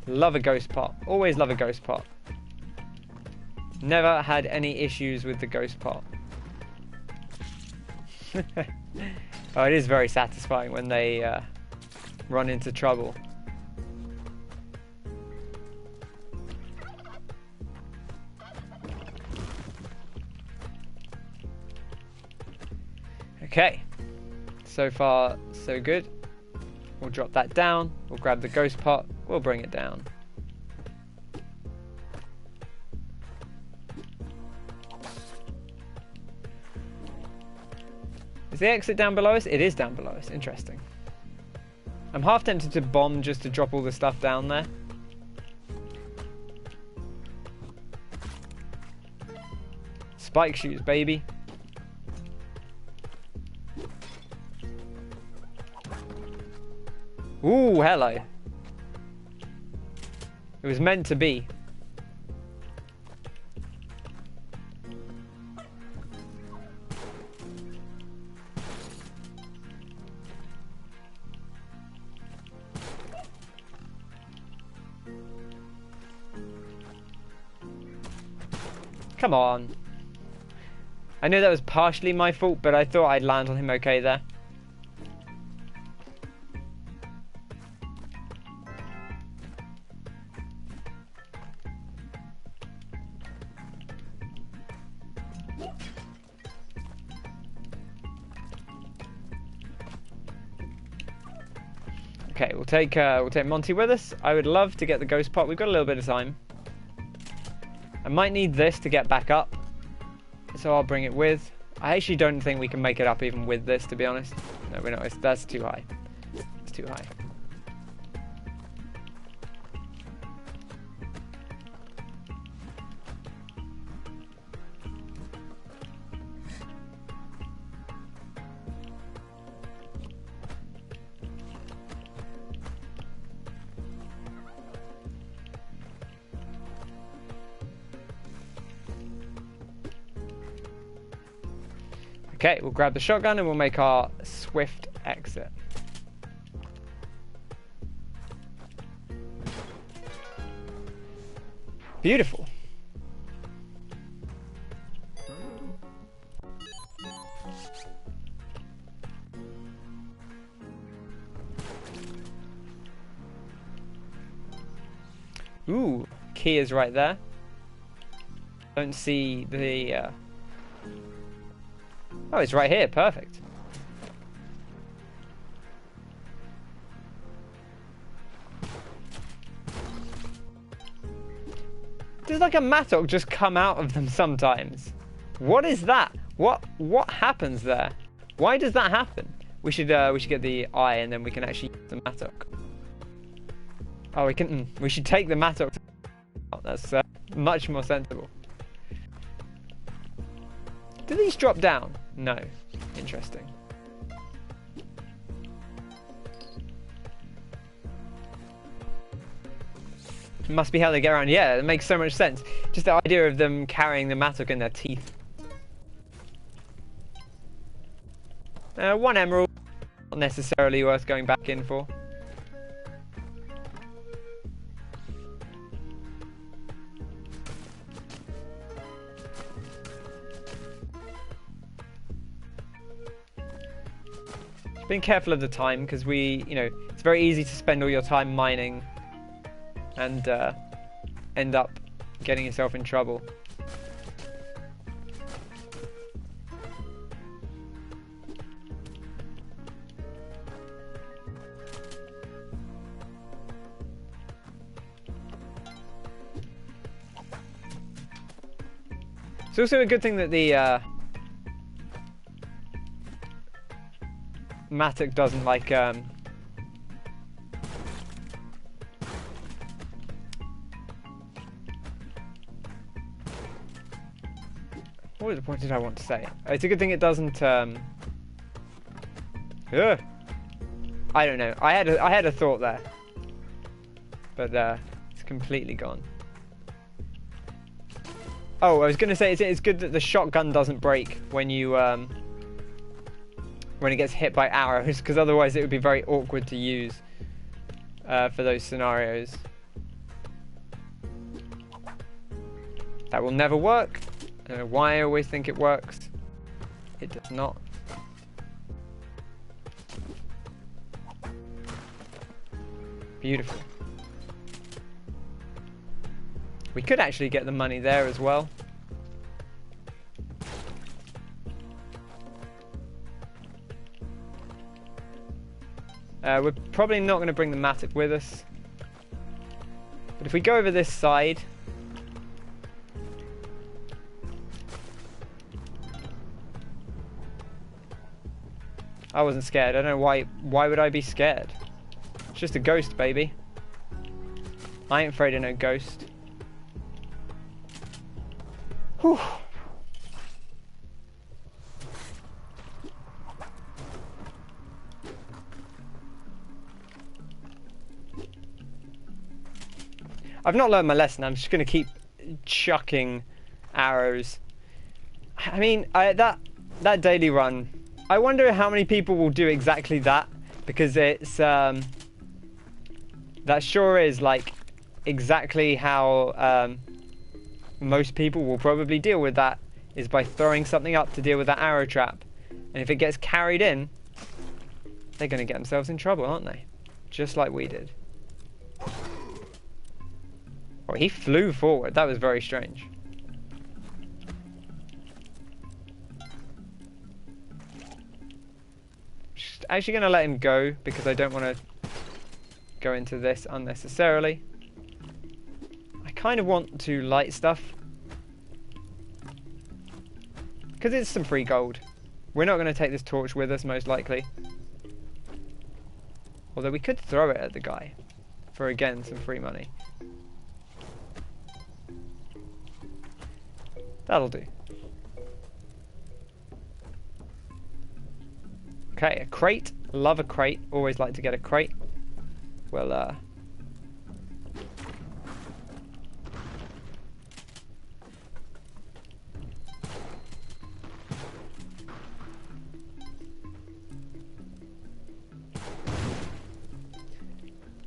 Love a ghost pot. Always love a ghost pot. Never had any issues with the ghost pot. Oh, it is very satisfying when they run into trouble. Okay, so far so good. We'll drop that down, we'll grab the ghost pot, we'll bring it down. Is the exit down below us? It is down below us, interesting. I'm half tempted to bomb just to drop all the stuff down there. Spike shoes, baby. Ooh, hello. It was meant to be. Come on. I know that was partially my fault, but I thought I'd land on him okay there. Okay, we'll take Monty with us. I would love to get the ghost pot. We've got a little bit of time. I might need this to get back up, so I'll bring it with. I actually don't think we can make it up even with this, to be honest. No, we're not. That's too high. It's too high. Okay, we'll grab the shotgun and we'll make our swift exit. Beautiful. Ooh, key is right there. Don't see the... Oh, it's right here. Perfect. Does like a mattock just come out of them sometimes? What is that? What happens there? Why does that happen? We should get the eye and then we can actually use the mattock. Oh, we can. We should take the mattock. Oh, that's much more sensible. Do these drop down? No. Interesting. Must be how they get around. Yeah, it makes so much sense. Just the idea of them carrying the mattock in their teeth. 1 emerald. Not necessarily worth going back in for. Being careful of the time, because it's very easy to spend all your time mining and end up getting yourself in trouble. It's also a good thing that the mattock doesn't like what did I want to say? It's a good thing it doesn't I don't know. I had a thought there. But it's completely gone. Oh, I was going to say it's good that the shotgun doesn't break when you when it gets hit by arrows, because otherwise it would be very awkward to use for those scenarios. That will never work. I don't know why I always think it works. It does not. Beautiful. We could actually get the money there as well. We're probably not going to bring the mattock with us. But if we go over this side... I wasn't scared. I don't know why would I be scared? It's just a ghost, baby. I ain't afraid of no ghost. Whew. I've not learned my lesson. I'm just going to keep chucking arrows. I mean, that daily run, I wonder how many people will do exactly that, because it's that sure is like exactly how most people will probably deal with that, is by throwing something up to deal with that arrow trap. And if it gets carried in, they're going to get themselves in trouble, aren't they? Just like we did. Oh, he flew forward. That was very strange. Just actually going to let him go, because I don't want to go into this unnecessarily. I kind of want to light stuff, because it's some free gold. We're not going to take this torch with us, most likely. Although we could throw it at the guy for, again, some free money. That'll do. Okay, a crate. Love a crate. Always like to get a crate. Well,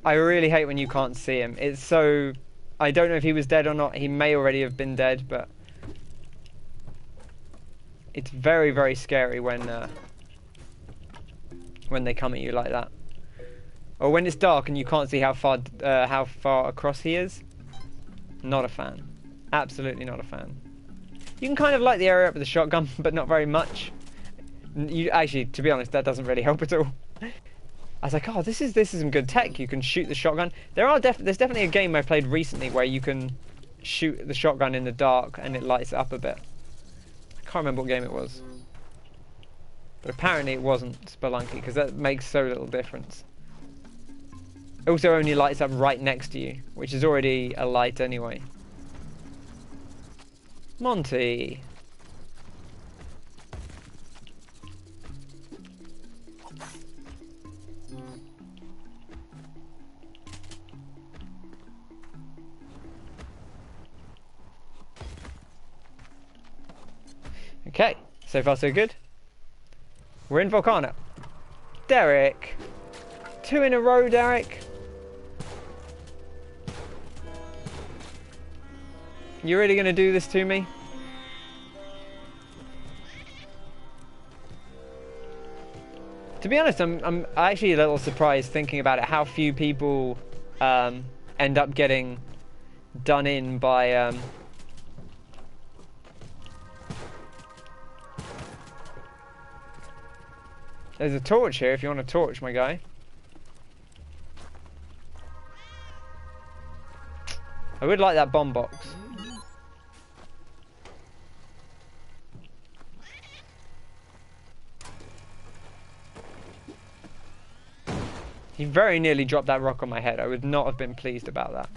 I really hate when you can't see him. It's so... I don't know if he was dead or not. He may already have been dead, but... It's very, very scary when they come at you like that. Or when it's dark and you can't see how far across he is. Not a fan. Absolutely not a fan. You can kind of light the area up with the shotgun, but not very much. You actually, to be honest, that doesn't really help at all. I was like, oh, this is some good tech. You can shoot the shotgun. There's definitely a game I played recently where you can shoot the shotgun in the dark and it lights it up a bit. I can't remember what game it was. But apparently it wasn't Spelunky, because that makes so little difference. It also only lights up right next to you, which is already a light anyway. Monty. Okay, so far so good. We're in Volcano. Derek. 2 in a row, Derek. You really gonna do this to me? To be honest, I'm actually a little surprised thinking about it, how few people end up getting done in by There's a torch here if you want a torch, my guy. I would like that bomb box. He very nearly dropped that rock on my head. I would not have been pleased about that.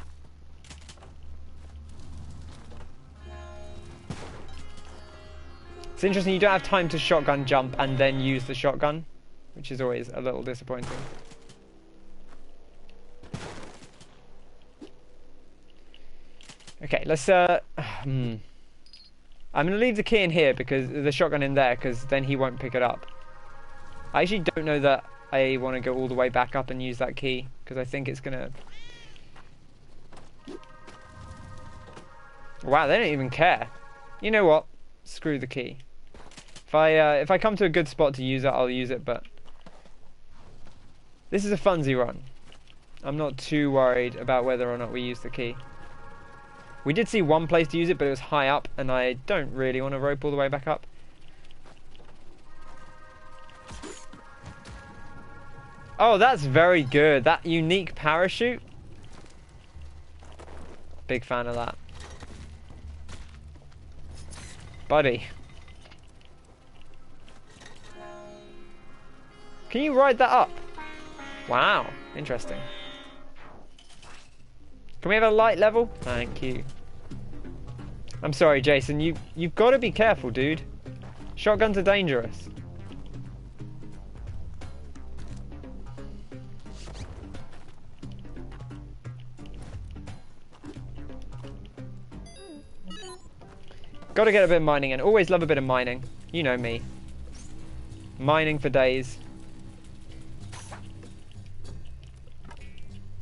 It's interesting, you don't have time to shotgun jump and then use the shotgun, which is always a little disappointing. Okay, let's I'm gonna leave the key in here, because the shotgun in there, because then he won't pick it up. I actually don't know that I want to go all the way back up and use that key, because I think it's gonna... Wow, they don't even care. You know what? Screw the key. If I come to a good spot to use it, I'll use it, but... This is a funsy run. I'm not too worried about whether or not we use the key. We did see one place to use it, but it was high up, and I don't really want to rope all the way back up. Oh, that's very good. That unique parachute. Big fan of that. Buddy. Can you ride that up? Wow, interesting. Can we have a light level? Thank you. I'm sorry, Jason. You've got to be careful, dude. Shotguns are dangerous. Got to get a bit of mining in. Always love a bit of mining. You know me. Mining for days.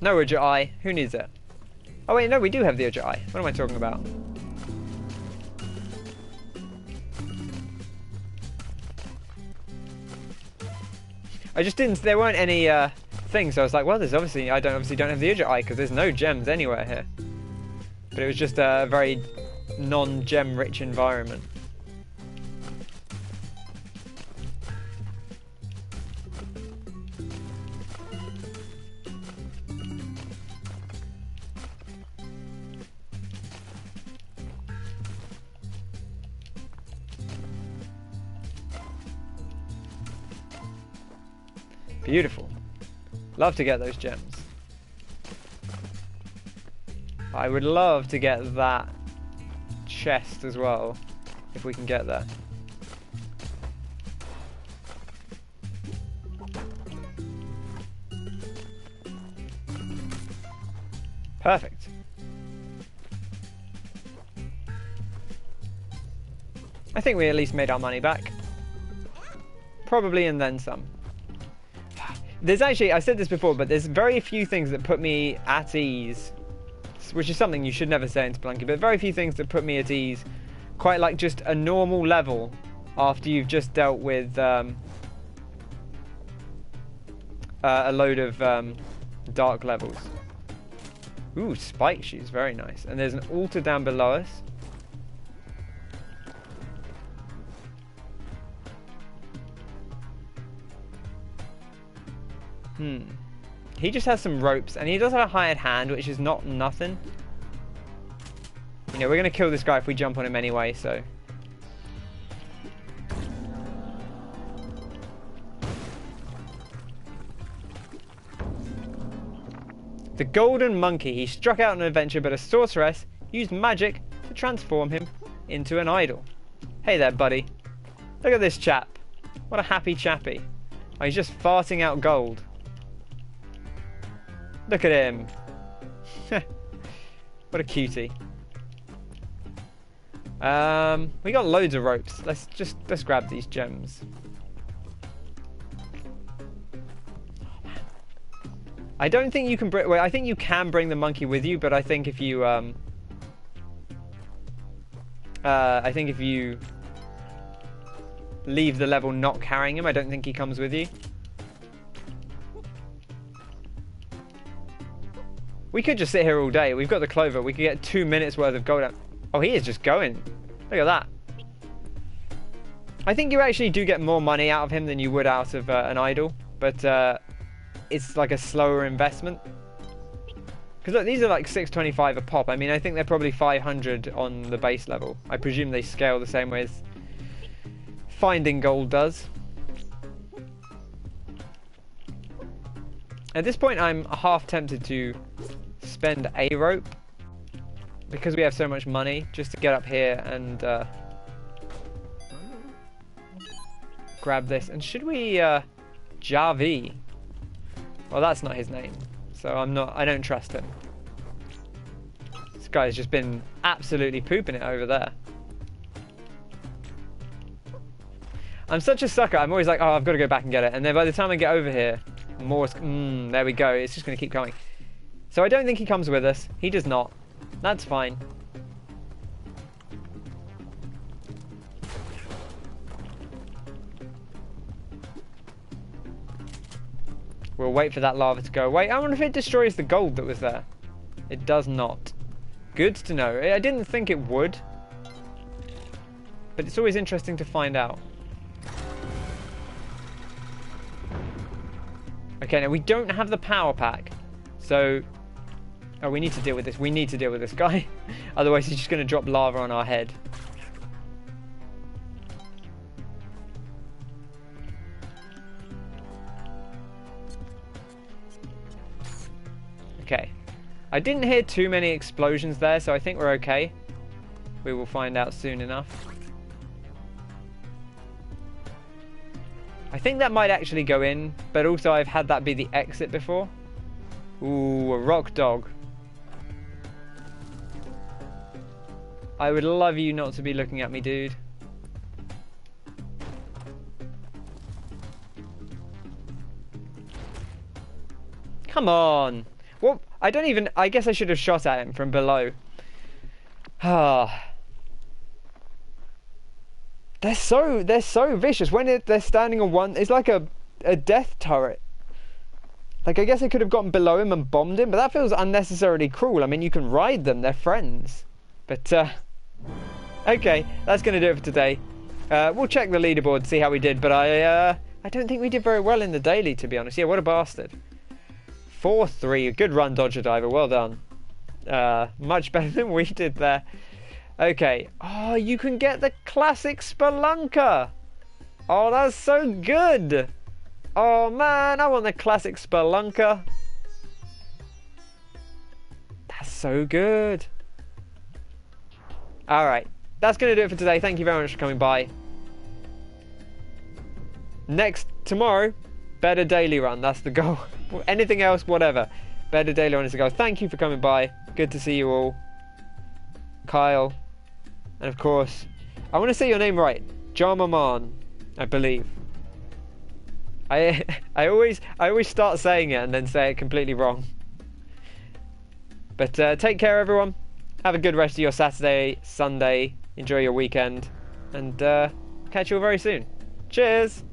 No urgent eye. Who needs it? Oh wait, no, we do have the urgent eye. What am I talking about? I just didn't. There weren't any things. So I was like, well, there's obviously I obviously don't have the urgent eye because there's no gems anywhere here. But it was just a very non-gem rich environment. Beautiful. Love to get those gems. I would love to get that chest as well, if we can get there. Perfect. I think we at least made our money back. Probably, and then some. There's actually, I said this before, but there's very few things that put me at ease, which is something you should never say in Spelunky, but very few things that put me at ease, quite like just a normal level after you've just dealt with a load of dark levels. Ooh, spike shoes, very nice. And there's an altar down below us. He just has some ropes, and he does have a hired hand, which is not nothing. You know, we're going to kill this guy if we jump on him anyway, so... The golden monkey. He struck out on an adventure, but a sorceress used magic to transform him into an idol. Hey there, buddy. Look at this chap. What a happy chappy. Oh, he's just farting out gold. Look at him. What a cutie. We got loads of ropes. Let's grab these gems. I don't think you can bring... Well, I think you can bring the monkey with you, but I think if you... I think if you leave the level not carrying him, I don't think he comes with you. We could just sit here all day. We've got the clover. We could get 2 minutes worth of gold out. Oh, he is just going. Look at that. I think you actually do get more money out of him than you would out of an idol, but it's like a slower investment. Because look, these are like 625 a pop. I mean, I think they're probably 500 on the base level. I presume they scale the same way as finding gold does. At this point, I'm half tempted to spend a rope, because we have so much money, just to get up here and grab this. And should we Javi? Well, that's not his name, so I don't trust him. This guy's just been absolutely pooping it over there. I'm such a sucker. I'm always like, oh, I've got to go back and get it, and then by the time I get over here, more there we go. It's just going to keep coming. So I don't think he comes with us. He does not. That's fine. We'll wait for that lava to go away. I wonder if it destroys the gold that was there. It does not. Good to know. I didn't think it would, but it's always interesting to find out. Okay, now we don't have the power pack, so... Oh, we need to deal with this. We need to deal with this guy. Otherwise, he's just going to drop lava on our head. Okay. I didn't hear too many explosions there, so I think we're okay. We will find out soon enough. I think that might actually go in, but also I've had that be the exit before. Ooh, a rock dog. I would love you not to be looking at me, dude. Come on. Well, I guess I should have shot at him from below. Ah. They're so vicious. When they're standing on one, it's like a death turret. Like, I guess I could have gotten below him and bombed him, but that feels unnecessarily cruel. I mean, you can ride them, they're friends. But, okay, that's going to do it for today. We'll check the leaderboard, see how we did, but I don't think we did very well in the daily, to be honest. Yeah, what a bastard. 4-3, good run, Dodger Diver, well done. Much better than we did there. Okay, oh, you can get the classic Spelunker. Oh, that's so good. Oh man, I want the classic Spelunker. That's so good. Alright, that's going to do it for today. Thank you very much for coming by. Tomorrow, better daily run. That's the goal. Anything else, whatever. Better daily run is the goal. Thank you for coming by. Good to see you all. Kyle. And of course, I want to say your name right. Jamaman, I believe. I always start saying it and then say it completely wrong. But take care, everyone. Have a good rest of your Saturday, Sunday. Enjoy your weekend, and catch you all very soon. Cheers.